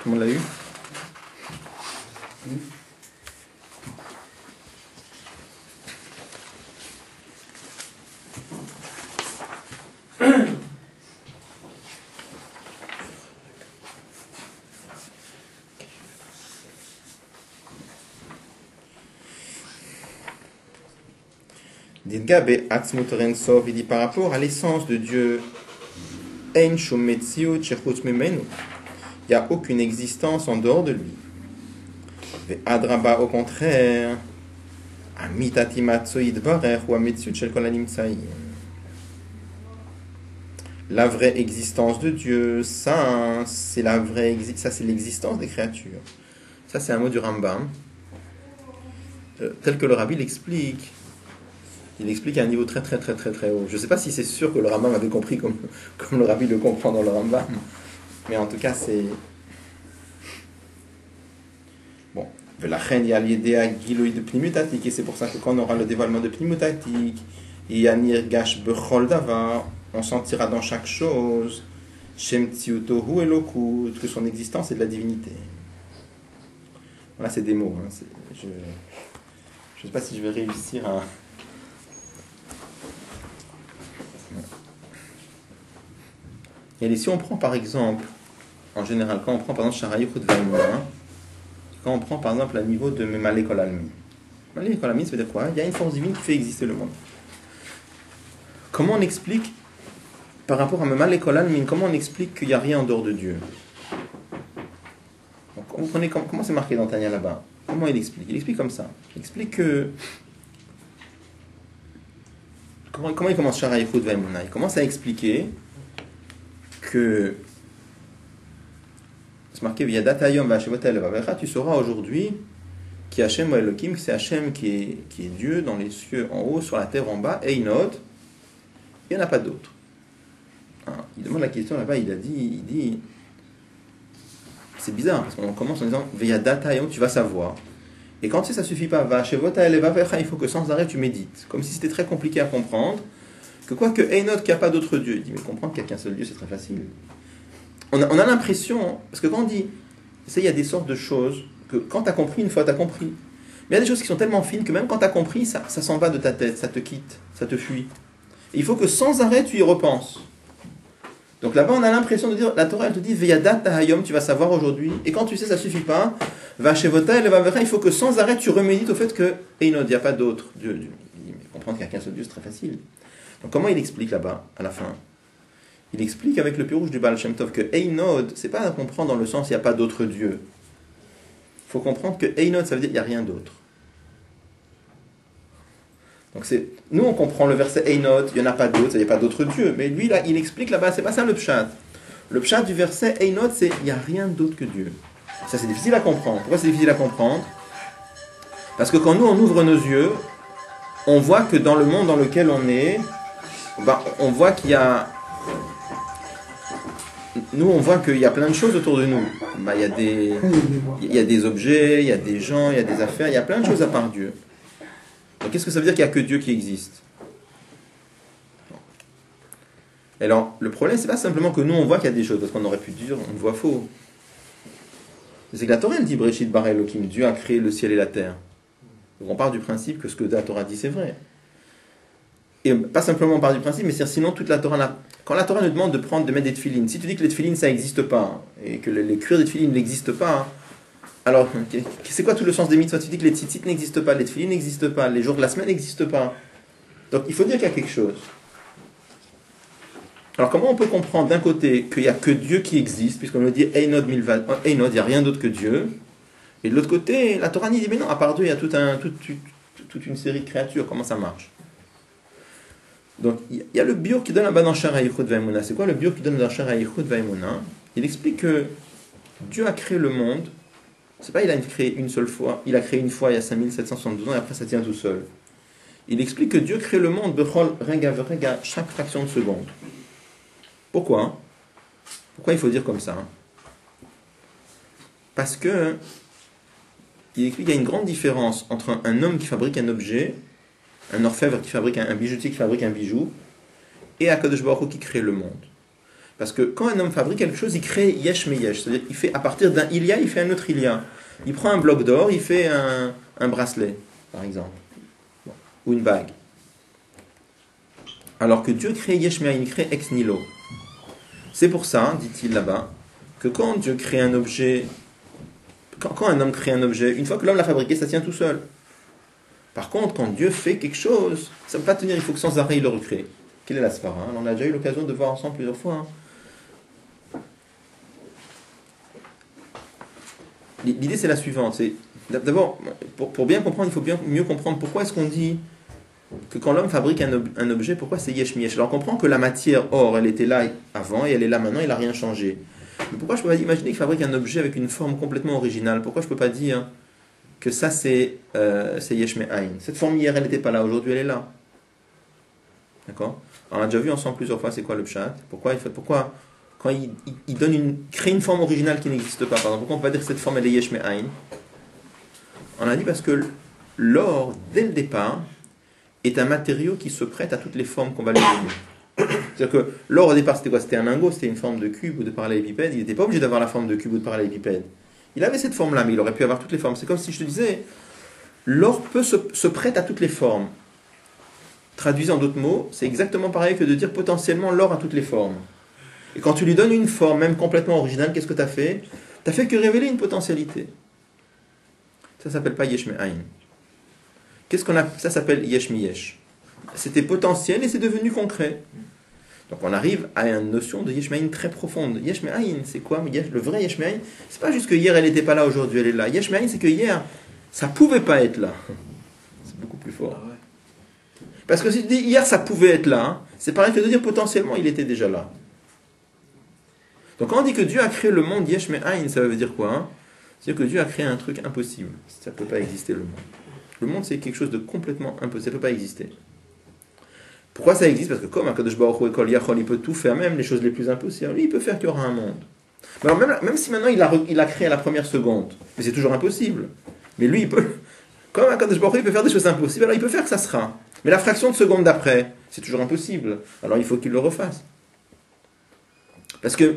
Tout le monde l'a eu? Dilgabe Atzmut Rensov, il dit par rapport à l'essence de Dieu, Ein Shum Metziut Shechutz Mimenu. Il n'y a aucune existence en dehors de lui. Adraba, au contraire, Amitati Matsoid Barer ou Ametziut Shel Kol Hanimtsaïm. la vraie existence de Dieu, ça, hein, c'est la vraie ça c'est l'existence des créatures. Ça c'est un mot du Rambam, tel que le Rabbi l'explique. Il explique à un niveau très très très très très haut. Je ne sais pas si c'est sûr que le Rambam avait compris comme le Rabbi le comprend dans le Rambam, mais en tout cas c'est bon. Velachem yaliedea gilui de pnimutatik, et c'est pour ça que quand on aura le dévoilement de pnimutatik, yanir gash bechol davar, on sentira dans chaque chose Shem Tziutohu Elokut, que son existence est de la divinité. Voilà, c'est des mots. Hein. Je ne sais pas si je vais réussir à... Et si on prend par exemple, en général, quand on prend par exemple Sharayichut Vaimuna, quand on prend par exemple à niveau de Memalekol Almi. Memalekol Almi, ça veut dire quoi? Il y a une force divine qui fait exister le monde. Comment on explique par rapport à Memalekol Almi, comment on explique qu'il n'y a rien en dehors de Dieu? Donc, vous comprenez comment c'est marqué dans Tanya là-bas? Comment il explique? Il explique comme ça. Il explique que... Comment il commence Sharayichut Vaimuna? Il commence à expliquer que c'est marqué tu sauras aujourd'hui qui Hachem ou Elohim, que c'est Hachem qui est Dieu dans les cieux en haut, sur la terre en bas, Einod, il n'y en a pas d'autre. Hein, il demande la question là-bas, il dit c'est bizarre parce qu'on commence en disant Veyadatayom, tu vas savoir. Et quand tu sais, ça suffit pas, il faut que sans arrêt tu médites, comme si c'était très compliqué à comprendre. Que quoi que Einod, qu'il n'y a pas d'autre Dieu. Il dit, mais comprendre qu'il n'y a qu'un seul Dieu, c'est très facile. On a l'impression, parce que quand on dit, il y a des sortes de choses, que quand tu as compris, une fois tu as compris. Mais il y a des choses qui sont tellement fines que même quand tu as compris, ça s'en va de ta tête, ça te quitte, ça te fuit. Et il faut que sans arrêt tu y repenses. Donc là-bas, on a l'impression de dire, la Torah, elle te dit, Veyadat Tahayom, tu vas savoir aujourd'hui. Et quand tu sais, ça suffit pas. Va chez Vota, il faut que sans arrêt tu remédites au fait que Einod, il n'y a pas d'autre Dieu. Il dit, mais comprendre qu'il n'y a qu'un seul Dieu, c'est très facile. Donc comment il explique là-bas, à la fin? Il explique avec le pirouge du Baal Shem Tov que Einod, c'est pas à comprendre dans le sens il n'y a pas d'autre Dieu. Il faut comprendre que Einod, ça veut dire il n'y a rien d'autre. Donc nous on comprend le verset Einod, il n'y en a pas d'autre, il n'y a pas d'autre Dieu. Mais lui là, il explique là-bas, c'est pas ça le pshat. Le pshat du verset Einod, c'est il n'y a rien d'autre que Dieu. Ça c'est difficile à comprendre. Pourquoi c'est difficile à comprendre? Parce que quand nous on ouvre nos yeux, on voit que dans le monde dans lequel on est, on voit qu'il y a... Nous, on voit qu'il y a plein de choses autour de nous. Il y a des objets, il y a des gens, il y a des affaires, il y a plein de choses à part Dieu. Donc, qu'est-ce que ça veut dire qu'il n'y a que Dieu qui existe? Alors, le problème, c'est pas simplement que nous, on voit qu'il y a des choses, parce qu'on aurait pu dire, on voit faux. C'est que la Torah, elle dit, Breshit bara Elokim, Dieu a créé le ciel et la terre. Donc, on part du principe que ce que la Torah dit, c'est vrai. Et pas simplement on part du principe, mais c'est sinon toute la Torah... Quand la Torah nous demande de mettre des tefilines, si tu dis que les tefilines ça n'existe pas, et que les cuirs des tefilines n'existent pas, alors c'est quoi tout le sens des mitzvot? Tu dis que les tzitzit n'existent pas, les tefilines n'existent pas, les jours de la semaine n'existent pas. Donc il faut dire qu'il y a quelque chose. Alors comment on peut comprendre d'un côté qu'il n'y a que Dieu qui existe, puisqu'on nous dit Einod milvad, Einod, il n'y a rien d'autre que Dieu, et de l'autre côté, la Torah nous dit mais non, à part Dieu, il y a toute une série de créatures, comment ça marche? Donc, il y a le biur qui donne là-bas dans Sharayichut Vaimuna. C'est quoi le biur qui donne dans Sharayichut Vaimuna? Il explique que Dieu a créé le monde. C'est pas il a créé une seule fois. Il a créé une fois il y a 5772 ans et après ça tient tout seul. Il explique que Dieu crée le monde bechol rega verega chaque fraction de seconde. Pourquoi? Pourquoi il faut dire comme ça? Parce que il explique qu'il y a une grande différence entre un homme qui fabrique un objet, un orfèvre qui fabrique un bijoutier qui fabrique un bijou, et Akadosh Baruch Hu qui crée le monde. Parce que quand un homme fabrique quelque chose, il crée yesh me yesh, c'est-à-dire qu'il fait à partir d'un ilia, il fait un autre ilia. Il prend un bloc d'or, il fait un bracelet, par exemple, ou une bague. Alors que Dieu crée yesh me, il crée ex nihilo. C'est pour ça, dit-il là-bas, que quand Dieu crée un objet, quand un homme crée un objet, une fois que l'homme l'a fabriqué, ça tient tout seul. Par contre, quand Dieu fait quelque chose, ça ne peut pas tenir, il faut que sans arrêt il le recrée. Quelle est la svara? On a déjà eu l'occasion de voir ensemble plusieurs fois. L'idée c'est la suivante. D'abord, pour bien comprendre, il faut bien mieux comprendre pourquoi est-ce qu'on dit que quand l'homme fabrique un objet, pourquoi c'est yesh mi yesh? Alors on comprend que la matière or, elle était là avant et elle est là maintenant, il n'a rien changé. Mais pourquoi je peux pas imaginer qu'il fabrique un objet avec une forme complètement originale? Pourquoi je peux pas dire que ça c'est yesh me'ayin? Cette forme hier, elle n'était pas là, aujourd'hui elle est là. D'accord? On a déjà vu ensemble plusieurs fois c'est quoi le pshat. Pourquoi quand il crée une forme originale qui n'existe pas, par exemple, pourquoi on peut pas dire que cette forme elle est yesh me'ayin? On a dit parce que l'or, dès le départ, est un matériau qui se prête à toutes les formes qu'on va lui donner. C'est-à-dire que l'or au départ c'était quoi? C'était un lingot, c'était une forme de cube ou de parallélépipède. Il n'était pas obligé d'avoir la forme de cube ou de parallélépipède. Il avait cette forme-là, mais il aurait pu avoir toutes les formes. C'est comme si je te disais, l'or se prête à toutes les formes. Traduisant en d'autres mots, c'est exactement pareil que de dire potentiellement l'or a toutes les formes. Et quand tu lui donnes une forme, même complètement originale, qu'est-ce que tu as fait? Tu n'as fait que révéler une potentialité. Ça ne s'appelle pas yesh me'ayin. Ça s'appelle yesh mi yesh. C'était potentiel et c'est devenu concret. Donc on arrive à une notion de yesh me'ayin très profonde. Yesh me'ayin, c'est quoi? Le vrai yesh me'ayin, c'est pas juste que hier elle n'était pas là, aujourd'hui elle est là. Yesh me'ayin, c'est que hier, ça pouvait pas être là. C'est beaucoup plus fort. Parce que si tu dis hier ça pouvait être là, c'est pareil que de dire potentiellement il était déjà là. Donc quand on dit que Dieu a créé le monde yesh me'ayin, ça veut dire quoi? C'est-à-dire que Dieu a créé un truc impossible. Ça ne peut pas exister le monde. Le monde, c'est quelque chose de complètement impossible. Ça ne peut pas exister. Pourquoi ça existe? Parce que comme Akadosh Baruch Hu Ekol Yachol, il peut tout faire, même les choses les plus impossibles. Lui, il peut faire qu'il y aura un monde. Alors même si maintenant il a créé à la première seconde, mais c'est toujours impossible. Mais lui, il peut, comme Akadosh Baruch Hu, il peut faire des choses impossibles, alors il peut faire que ça sera. Mais la fraction de seconde d'après, c'est toujours impossible. Alors il faut qu'il le refasse. Parce que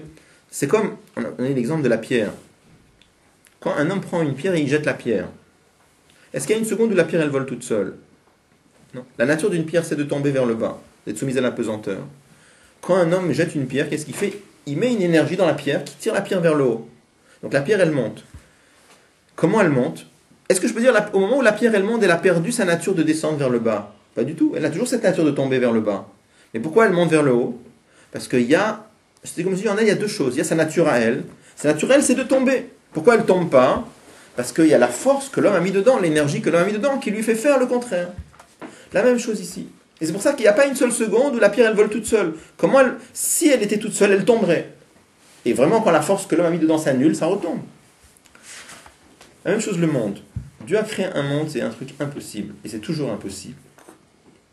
c'est comme, on a donné l'exemple de la pierre. Quand un homme prend une pierre et il jette la pierre, est-ce qu'il y a une seconde où la pierre elle vole toute seule? Non. La nature d'une pierre c'est de tomber vers le bas, d'être soumise à la pesanteur. Quand un homme jette une pierre, qu'est-ce qu'il fait? Il met une énergie dans la pierre qui tire la pierre vers le haut. Donc la pierre elle monte. Comment elle monte? Est-ce que je peux dire au moment où la pierre elle monte, elle a perdu sa nature de descendre vers le bas? Pas du tout. Elle a toujours cette nature de tomber vers le bas. Mais pourquoi elle monte vers le haut? Parce qu'il y a, c'est comme si il y a deux choses. Il y a sa nature à elle. Sa nature à elle c'est de tomber. Pourquoi elle ne tombe pas? Parce qu'il y a la force que l'homme a mis dedans, l'énergie que l'homme a mis dedans, qui lui fait faire le contraire. La même chose ici. Et c'est pour ça qu'il n'y a pas une seule seconde où la pierre elle vole toute seule. Si elle était toute seule, elle tomberait. Et vraiment, quand la force que l'homme a mis dedans s'annule, ça retombe. La même chose le monde. Dieu a créé un monde, c'est un truc impossible. Et c'est toujours impossible.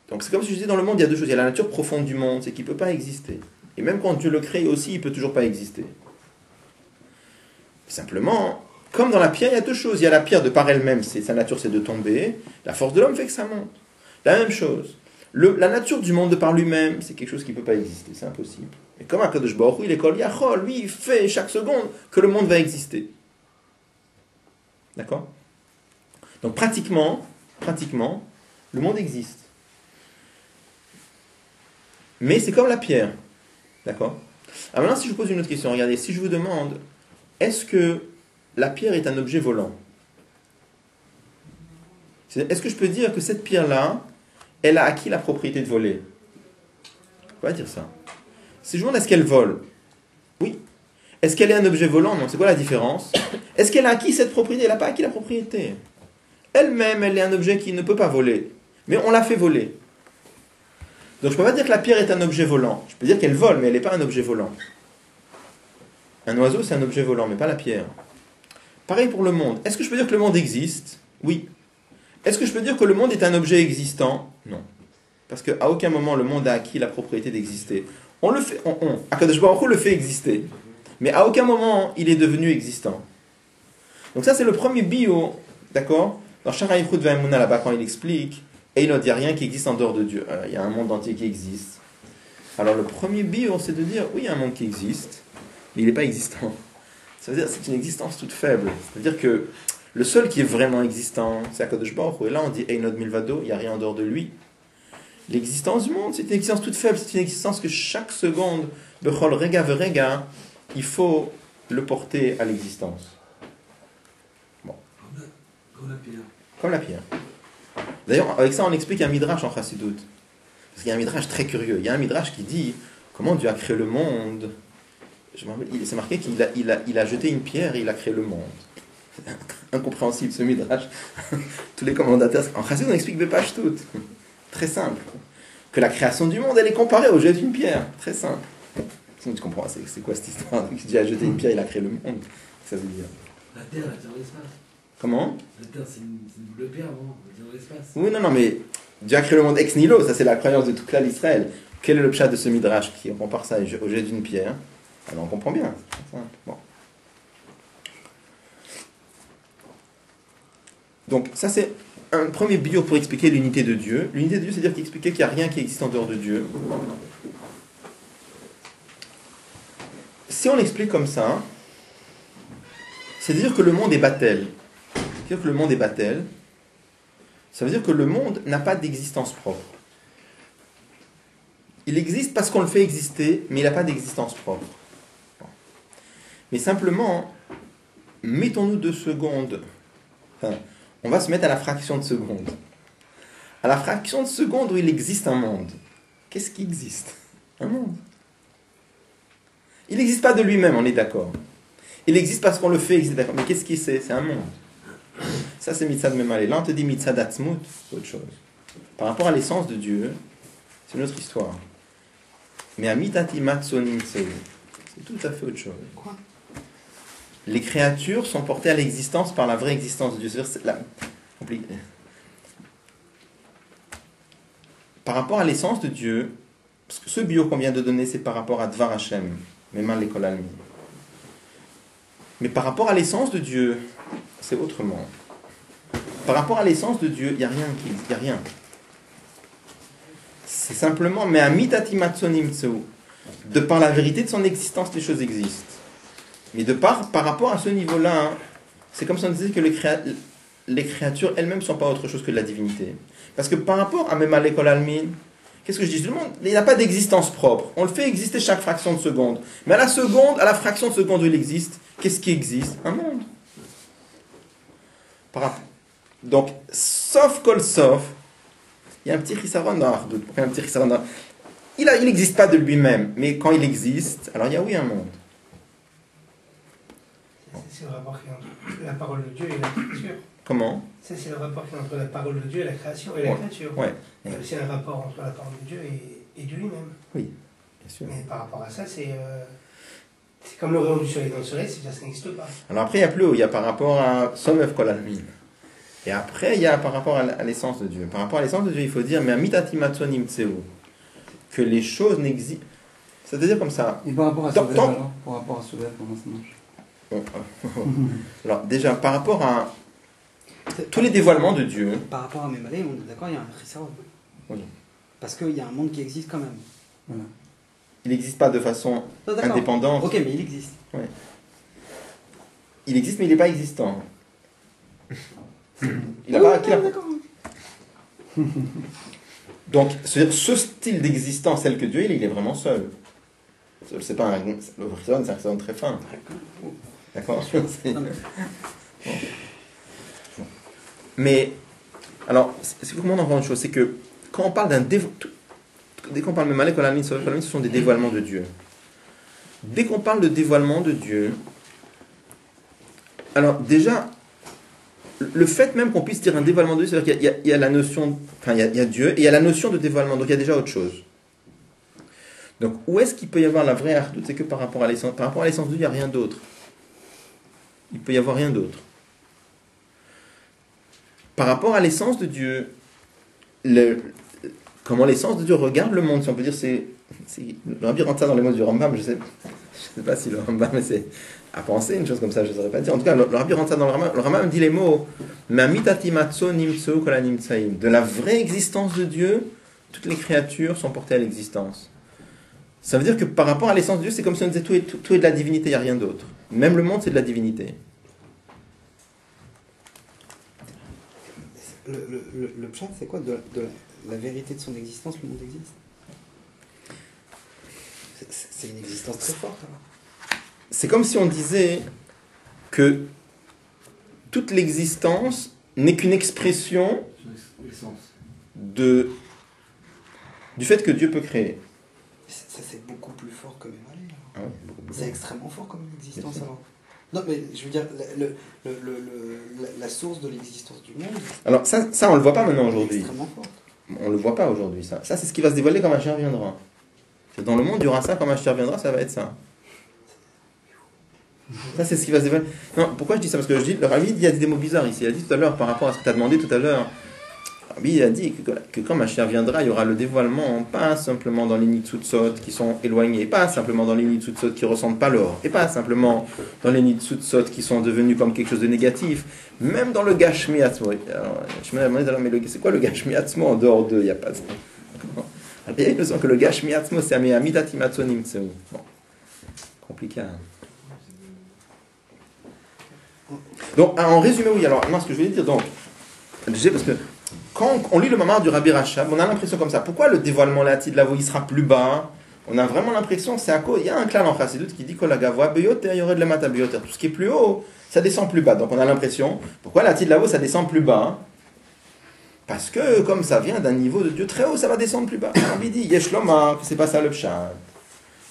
Donc c'est comme si je disais, dans le monde, il y a deux choses. Il y a la nature profonde du monde, c'est qu'il ne peut pas exister. Et même quand Dieu le crée aussi, il ne peut toujours pas exister. Simplement, comme dans la pierre, il y a deux choses. Il y a la pierre de par elle-même, sa nature c'est de tomber. La force de l'homme fait que ça monte. La même chose. La nature du monde de par lui-même, c'est quelque chose qui ne peut pas exister, c'est impossible. Et comme Akadosh Baruch Hu, il est Kol Yachol, lui, il fait chaque seconde que le monde va exister. D'accord? Donc pratiquement, le monde existe. Mais c'est comme la pierre. D'accord? Alors maintenant, si je vous pose une autre question, regardez, si je vous demande, est-ce que la pierre est un objet volant? Est-ce que je peux dire que cette pierre-là, elle a acquis la propriété de voler? Je ne peux pas dire ça. Si je demande est-ce qu'elle vole? Oui. Est-ce qu'elle est un objet volant? Non. C'est quoi la différence? Est-ce qu'elle a acquis cette propriété? Elle n'a pas acquis la propriété. Elle-même, elle est un objet qui ne peut pas voler. Mais on l'a fait voler. Donc je ne peux pas dire que la pierre est un objet volant. Je peux dire qu'elle vole, mais elle n'est pas un objet volant. Un oiseau, c'est un objet volant, mais pas la pierre. Pareil pour le monde. Est-ce que je peux dire que le monde existe? Oui. Est-ce que je peux dire que le monde est un objet existant? Non. Parce qu'à aucun moment le monde a acquis la propriété d'exister. On le fait, Akadosh Baruch Hu le fait exister. Mais à aucun moment il est devenu existant. Donc ça c'est le premier bio, d'accord? Dans Shara Yichud V'Emunah là-bas quand il explique, et il ne dit rien qui existe en dehors de Dieu. Il y a un monde entier qui existe. Alors le premier bio c'est de dire, oui il y a un monde qui existe, mais il n'est pas existant. Ça veut dire que c'est une existence toute faible. C'est-à-dire que le seul qui est vraiment existant, c'est Akadosh Baruch Hu. Et là, on dit Einod Milvado, il n'y a rien en dehors de lui. L'existence du monde, c'est une existence toute faible. C'est une existence que chaque seconde, Bechol Rega Verega, il faut le porter à l'existence. Bon. Comme la pierre. D'ailleurs, avec ça, on explique un midrash en Chassidut. Parce qu'il y a un midrash très curieux. Il y a un midrash qui dit comment Dieu a créé le monde. C'est marqué qu'il a jeté une pierre et il a créé le monde. Incompréhensible ce midrash. Tous les commentateurs. En Chassidut, on explique Bepashtout. Très simple. Que la création du monde, elle est comparée au jet d'une pierre. Très simple. Sinon, tu comprends, c'est quoi cette histoire? Il dit, a jeté une pierre, il a créé le monde. Ça veut dire. La Terre, elle tient dans l'espace. Comment? La Terre, c'est une boule de pierre, non? Elle tient dans l'espace. Oui, non, mais Dieu a créé le monde ex nihilo, ça c'est la croyance de toute l'Israël. Quel est le pshat de ce midrash qui compare ça au jet d'une pierre? Alors on comprend bien. Bon. Donc ça c'est un premier bio pour expliquer l'unité de Dieu. L'unité de Dieu, c'est-à-dire qu'expliquer qu'il n'y a rien qui existe en dehors de Dieu. Si on l'explique comme ça, c'est-à-dire que le monde est battel. C'est-à-dire que le monde est battel. Ça veut dire que le monde n'a pas d'existence propre. Il existe parce qu'on le fait exister, mais il n'a pas d'existence propre. Mais simplement, mettons-nous 2 secondes. Enfin, on va se mettre à la fraction de seconde. À la fraction de seconde où il existe un monde. Qu'est-ce qui existe? Un monde. Il n'existe pas de lui-même, on est d'accord. Il existe parce qu'on le fait exister, d'accord. Mais qu'est-ce qu'il c'est? C'est un monde. Ça, c'est Mitzad Memale. Là, on te dit Mitzad Atzmut, c'est autre chose. Par rapport à l'essence de Dieu, c'est une autre histoire. Mais à Mitati Matsonim, c'est tout à fait autre chose. Quoi? Les créatures sont portées à l'existence par la vraie existence de Dieu. C'est-à-dire, par rapport à l'essence de Dieu, parce que ce bio qu'on vient de donner, c'est par rapport à Dvar Hashem, Meman l'école almi. Mais par rapport à l'essence de Dieu, c'est autrement. Par rapport à l'essence de Dieu, il n'y a rien qui existe, il n'y a rien. C'est simplement, mais à mitati matsonim tseu, de par la vérité de son existence, les choses existent. Mais par rapport à ce niveau-là, hein, c'est comme si on disait que les créatures elles-mêmes ne sont pas autre chose que de la divinité. Parce que par rapport à Mema l'école almin, qu'est-ce que je dis? Le monde, il n'a pas d'existence propre. On le fait exister chaque fraction de seconde. Mais à la fraction de seconde où il existe, qu'est-ce qui existe? Un monde. Donc, sauf kol sauf, il y a un petit chisaron dans Ardout. Il n'existe pas de lui-même, mais quand il existe, alors il y a oui un monde. C'est le rapport qui est entre la parole de Dieu et la créature. Comment? Ça, c'est le rapport qui est entre la parole de Dieu et la création et la créature. Ouais. Il y a aussi un rapport entre la parole de Dieu et Dieu lui-même. Oui, bien sûr. Mais par rapport à ça, c'est comme le rayon du soleil dans le soleil, ça n'existe pas. Alors après, il y a plus haut, il y a par rapport à Somev Kolalmin. Et après, il y a par rapport à l'essence de Dieu. Par rapport à l'essence de Dieu, il faut dire, mais Amitati Matsonim Tseu, que les choses n'existent. C'est-à-dire comme ça. Et par rapport à Sovev, alors? Par rapport à Sovev, comment ça marche? Alors, déjà, par rapport à tous les dévoilements de Dieu. Par rapport à Memalé, on est d'accord, il y a un Chisaron. Oui. Parce qu'il y a un monde qui existe quand même. Voilà. Il n'existe pas de façon indépendante. Ok, mais il existe. Ouais. Il existe, mais il n'est pas existant. Il n'a pas. D'accord. Donc, ce style d'existence, tel que Dieu il est vraiment seul. C'est pas le Chisaron, c'est un Chisaron très fin. D'accord. Mais, alors, c'est que comment on en voit une chose, c'est que quand on parle dès qu'on parle de Malek, ce sont des dévoilements de Dieu. Dès qu'on parle de dévoilement de Dieu, alors déjà, le fait même qu'on puisse dire un dévoilement de Dieu, c'est-à-dire qu'il y a la notion, enfin il y a Dieu, et il y a la notion de dévoilement, donc il y a déjà autre chose. Donc où est-ce qu'il peut y avoir la vraie ardoute? C'est que par rapport à l'essence de Dieu, il n'y a rien d'autre. Il peut y avoir rien d'autre. Par rapport à l'essence de Dieu, comment l'essence de Dieu regarde le monde, si on peut dire, le Rabbi rentre ça dans les mots du Rambam, je sais pas si le Rambam c'est à penser une chose comme ça, je ne saurais pas dire. En tout cas, le Rabbi rentre ça dans le Rambam. Le Rambam dit les mots de la vraie existence de Dieu, toutes les créatures sont portées à l'existence. Ça veut dire que par rapport à l'essence de Dieu, c'est comme si on disait tout est de la divinité, il n'y a rien d'autre. Même le monde, c'est de la divinité. Le pshat, c'est quoi de la vérité de son existence, le monde existe? C'est une existence très forte. Alors. C'est comme si on disait que toute l'existence n'est qu'une expression du fait que Dieu peut créer. Ça, c'est beaucoup plus fort que Memalé. Ah oui, c'est extrêmement fort comme une existence alors. Non, mais je veux dire, la source de l'existence du monde. Alors, ça on le voit pas maintenant aujourd'hui. Extrêmement forte. On ne le voit pas aujourd'hui, ça. Ça, c'est ce qui va se dévoiler quand Mashiach viendra. Dans le monde, il y aura ça, quand Mashiach viendra, ça va être ça. Ça, c'est ce qui va se dévoiler. Non, pourquoi je dis ça? Parce que je dis, le Rabbi il a dit des mots bizarres ici. Il a dit tout à l'heure, par rapport à ce que tu as demandé tout à l'heure, le Rabbi a dit que quand Mashiach viendra, il y aura le dévoilement, pas simplement dans les Nitsutsot qui sont éloignés, pas simplement dans les Nitsutsot qui ne ressentent pas l'or, et pas simplement dans les Nitsutsot qui sont devenus comme quelque chose de négatif, même dans le Gashmi Atzmo. Alors, je me demandais, mais c'est quoi le Gashmi Atzmo en dehors d'eux? Il n'y a pas de... Il y a une notion que le Gashmi Atzmo, c'est Amidati Matzonim. Bon, compliqué. Hein. Donc, en résumé, oui. Alors, moi, ce que je voulais dire, donc, parce que quand on lit le Mamar du Rabbi Rachab, on a l'impression comme ça. Pourquoi le dévoilement Lati de Lavo, il sera plus bas? On a vraiment l'impression, c'est à cause. Il y a un clan en Chassidut qui dit que la Gavoa Beyoter, il y aurait de la Mata Beyoter. Tout ce qui est plus haut, ça descend plus bas. Donc, on a l'impression, pourquoi Lati de Lavo, ça descend plus bas? Parce que, comme ça vient d'un niveau de Dieu très haut, ça va descendre plus bas. Rabbi dit, Yesh Lomar, que c'est pas ça le pshat.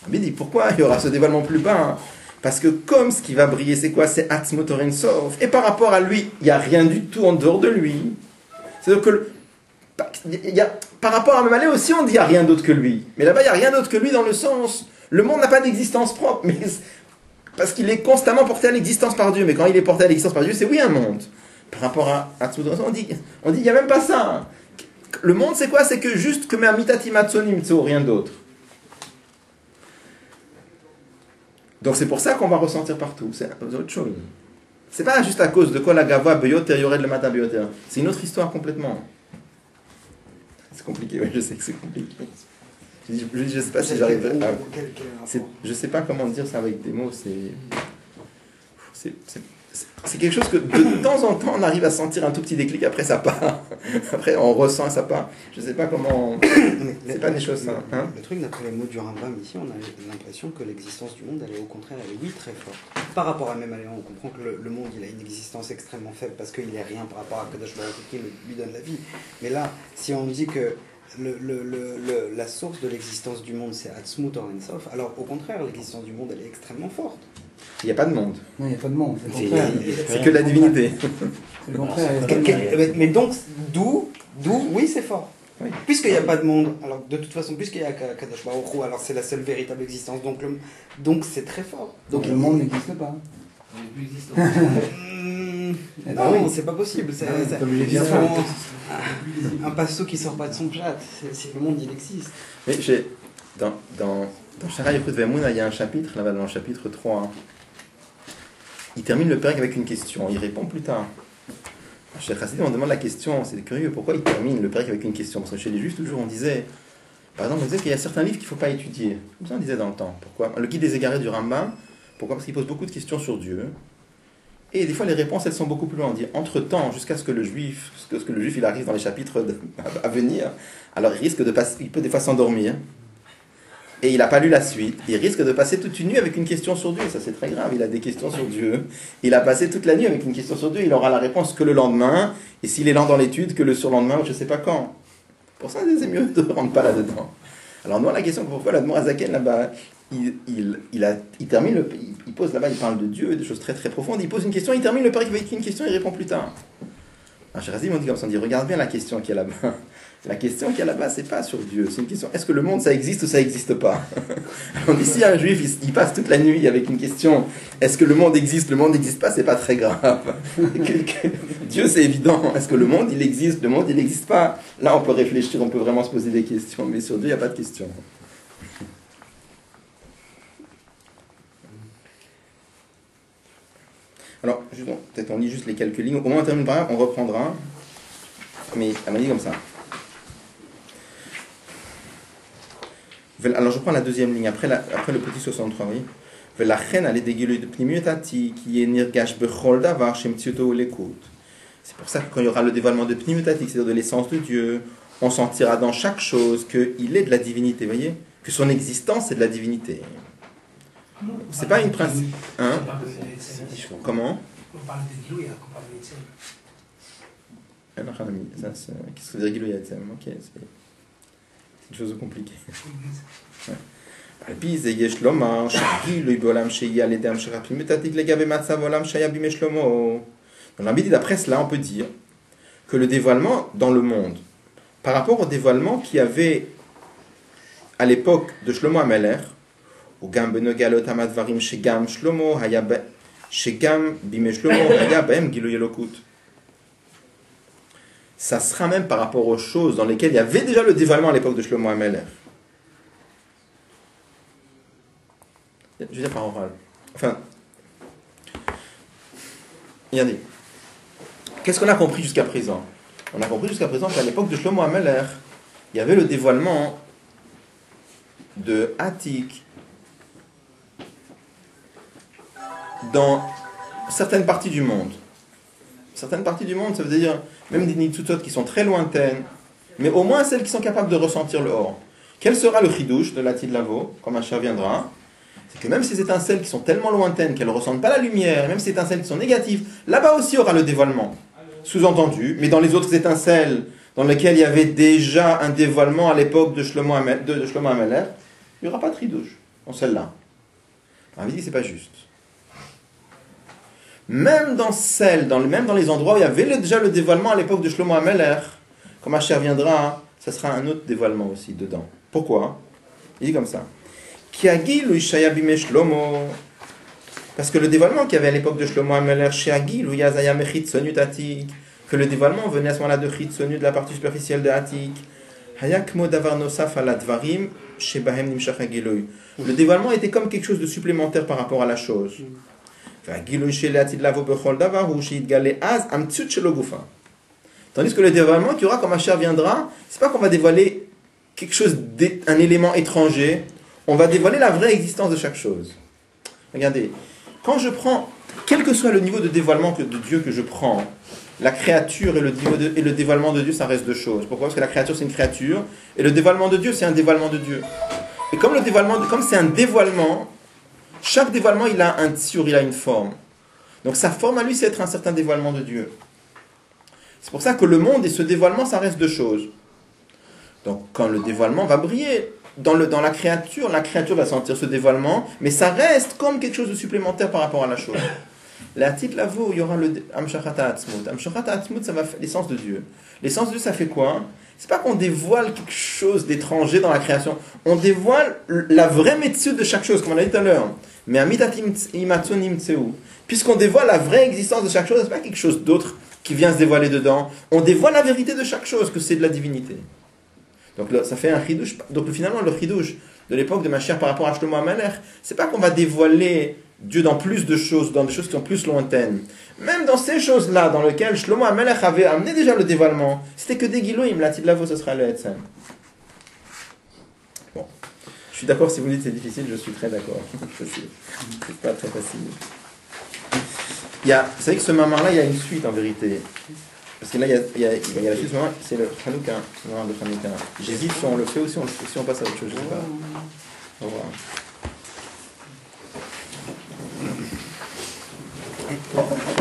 Rabbi dit, pourquoi il y aura ce dévoilement plus bas? Parce que comme ce qui va briller, c'est quoi? C'est Atzmotorin Sof. Et par rapport à lui, il n'y a rien du tout en dehors de lui. C'est-à-dire que par rapport à Memalé aussi, on dit qu'il n'y a rien d'autre que lui. Mais là-bas, il n'y a rien d'autre que lui dans le sens, le monde n'a pas d'existence propre, mais parce qu'il est constamment porté à l'existence par Dieu. Mais quand il est porté à l'existence par Dieu, c'est oui un monde. Par rapport à Atzmotorin Sof, on dit il n'y a même pas ça. Le monde, c'est quoi? C'est que juste que Me'amitati Matzonim Tzo, rien d'autre. Donc c'est pour ça qu'on va ressentir partout. C'est autre chose. C'est pas juste à cause de quoi la Gavoa Beyoter, Yored le matin Beyoter. C'est une autre histoire complètement. C'est compliqué, oui, je sais que c'est compliqué. Je sais pas si j'arriverai à... Je sais pas comment dire ça avec des mots. C'est quelque chose que de temps en temps on arrive à sentir un tout petit déclic, après ça part. Après on ressent ça part. Je sais pas comment. C'est pas des choses simples. Hein? Le truc, d'après les mots du Rambam ici, on a l'impression que l'existence du monde, elle est au contraire, elle est oui très forte. Par rapport à même on comprend que le monde, il a une existence extrêmement faible parce qu'il n'est rien par rapport à Kadosh Baruch Hu qui lui donne la vie. Mais là, si on dit que la source de l'existence du monde, c'est Atzmut or Ensof, alors au contraire, l'existence du monde, elle est extrêmement forte. Il n'y a pas de monde. Non, il n'y a pas de monde. C'est que la divinité. C'est le contraire. Mais donc, d'où, oui, c'est fort. Oui. Puisqu'il n'y a pas de monde, alors de toute façon, puisqu'il y a Kadosh Baruch Hu, alors c'est la seule véritable existence. Donc c'est très fort. Donc le monde n'existe pas. On n'est plus existant. Non, c'est pas possible. C'est un passo qui sort pas de son plat. Le monde, il existe. Mais dans Shara Yechut Ve'emunah, il y a un chapitre, là-bas dans le chapitre 3. Hein. Il termine le pérec avec une question. Il répond plus tard. Chez Chassidim, on demande la question. C'est curieux. Pourquoi il termine le pérec avec une question? Parce que chez les Juifs, toujours, on disait... Par exemple, on disait qu'il y a certains livres qu'il ne faut pas étudier. Comme ça, on disait dans le temps. Pourquoi? Le Guide des égarés du Rambam. Pourquoi? Parce qu'il pose beaucoup de questions sur Dieu. Et des fois, les réponses, elles sont beaucoup plus loin. On dit, entre-temps, jusqu'à ce que le juif il arrive dans les chapitres à venir, alors il peut des fois s'endormir. Et il n'a pas lu la suite. Il risque de passer toute une nuit avec une question sur Dieu. Ça, c'est très grave. Il a des questions sur Dieu. Il a passé toute la nuit avec une question sur Dieu. Il aura la réponse que le lendemain. Et s'il est lent dans l'étude, que le surlendemain, ou je ne sais pas quand. Pour ça, c'est mieux de ne rentrer pas là-dedans. Alors, nous, la question, pourquoi l'Admorazaken, là-bas, il termine, il pose là-bas, il parle de Dieu, des choses très très profondes. Il pose une question, il termine le pari avec une question, il répond plus tard. Alors, Chez on dit comme ça, on dit, regarde bien la question qu'il y a là-bas. La question qu'il y a là-bas, c'est pas sur Dieu, c'est une question, est-ce que le monde, ça existe ou ça n'existe pas? Alors, ici, un juif, il passe toute la nuit avec une question, est-ce que le monde n'existe pas, c'est pas très grave. Dieu, c'est évident, est-ce que le monde, il existe, le monde, il n'existe pas? Là, on peut réfléchir, on peut vraiment se poser des questions, mais sur Dieu, il n'y a pas de question. Alors, peut-être on lit juste les quelques lignes, au moins on termine par là, on reprendra, mais elle m'a dit comme ça. Alors je prends la deuxième ligne, après le petit 63, oui. C'est pour ça que quand il y aura le dévoilement de pnimutatik, c'est-à-dire de l'essence de Dieu, on sentira dans chaque chose qu'il est de la divinité, vous voyez? Que son existence est de la divinité. C'est pas une principe. Hein? Comment? On parle de Gilouya, on parle de Yitzhak. Qu'est-ce que veut dire Gilouya Yitzhak? Ok, c'est une chose compliquée. Puis c'est Yesh Lomar, Shagilui Bolam Sheya Ledam Sharapim Metatik Legabe Matzav Olam Shaya Bimeshlomo. Dans l'ambit d'après cela, on peut dire que le dévoilement dans le monde, par rapport au dévoilement qu'il y avait à l'époque de Shlomo HaMelech, ou Gam benoga lotam advarim shegam Shlomo haya shegam bime Shlomo haya bahem giluy elokut. Ça sera même par rapport aux choses dans lesquelles il y avait déjà le dévoilement à l'époque de Shlomo HaMelech. Je veux dire par oral. Enfin, regardez. Qu'est-ce qu'on a compris jusqu'à présent? On a compris jusqu'à présent qu'à l'époque de Shlomo HaMelech, il y avait le dévoilement de Atik dans certaines parties du monde. Certaines parties du monde, ça veut dire même des nitzutot qui sont très lointaines, mais au moins celles qui sont capables de ressentir le or. Quel sera le chidouche de l'Atid Lavo, quand Mashiach viendra? C'est que même ces étincelles qui sont tellement lointaines qu'elles ne ressentent pas la lumière, même ces étincelles qui sont négatives, là-bas aussi aura le dévoilement. Sous-entendu, mais dans les autres étincelles dans lesquelles il y avait déjà un dévoilement à l'époque de Shlomo HaMelech, il n'y aura pas de chidouche dans celle-là. On avait dit que ce n'est pas juste. Même dans même dans les endroits où il y avait déjà le dévoilement à l'époque de Shlomo HaMelech, quand Mashiach viendra, ça sera un autre dévoilement aussi dedans. Pourquoi? Il dit comme ça. Parce que le dévoilement qu'il y avait à l'époque de Shlomo HaMelech, que le dévoilement venait à ce moment-là de Chitzonu, de la partie superficielle de Atik, le dévoilement était comme quelque chose de supplémentaire par rapport à la chose. Tandis que le dévoilement qu'il y aura quand Mashiach viendra, c'est pas qu'on va dévoiler quelque chose, un élément étranger, on va dévoiler la vraie existence de chaque chose. Regardez, quand je prends, quel que soit le niveau de dévoilement de Dieu que je prends, la créature et le dévoilement de Dieu, ça reste deux choses. Pourquoi? Parce que la créature, c'est une créature, et le dévoilement de Dieu, c'est un dévoilement de Dieu. Et comme c'est un dévoilement, chaque dévoilement, il a un tsur, il a une forme. Donc sa forme à lui, c'est être un certain dévoilement de Dieu. C'est pour ça que le monde et ce dévoilement, ça reste deux choses. Donc quand le dévoilement va briller dans la créature va sentir ce dévoilement, mais ça reste comme quelque chose de supplémentaire par rapport à la chose. La petite lavo, il y aura le Amshachata Atzmut. Amshachata Atzmut, ça va faire l'essence de Dieu. L'essence de Dieu, ça fait quoi? C'est pas qu'on dévoile quelque chose d'étranger dans la création. On dévoile la vraie méthode de chaque chose, comme on a dit tout à l'heure. Mais puisqu'on dévoile la vraie existence de chaque chose, c'est pas quelque chose d'autre qui vient se dévoiler dedans. On dévoile la vérité de chaque chose, que c'est de la divinité. Donc là, ça fait un chidouche. Donc finalement, le chidouche de l'époque de Mashiach par rapport à Shlomo HaMelech, c'est pas qu'on va dévoiler Dieu dans plus de choses, dans des choses qui sont plus lointaines. Même dans ces choses-là, dans lesquelles Shlomo HaMelech avait amené déjà le dévoilement, c'était que des Giloïm, la Tidlavo, ce sera le Etzem. Bon, je suis d'accord si vous me dites que c'est difficile, je suis très d'accord. C'est pas très facile. Vous savez que ce mamar-là, il y a une suite en vérité. Parce que là, il y a la suite, c'est le Hanouka, le mamar de Hanouka. J'hésite si on le fait ou si on passe à autre chose, je ne sais pas. Au revoir. Oh.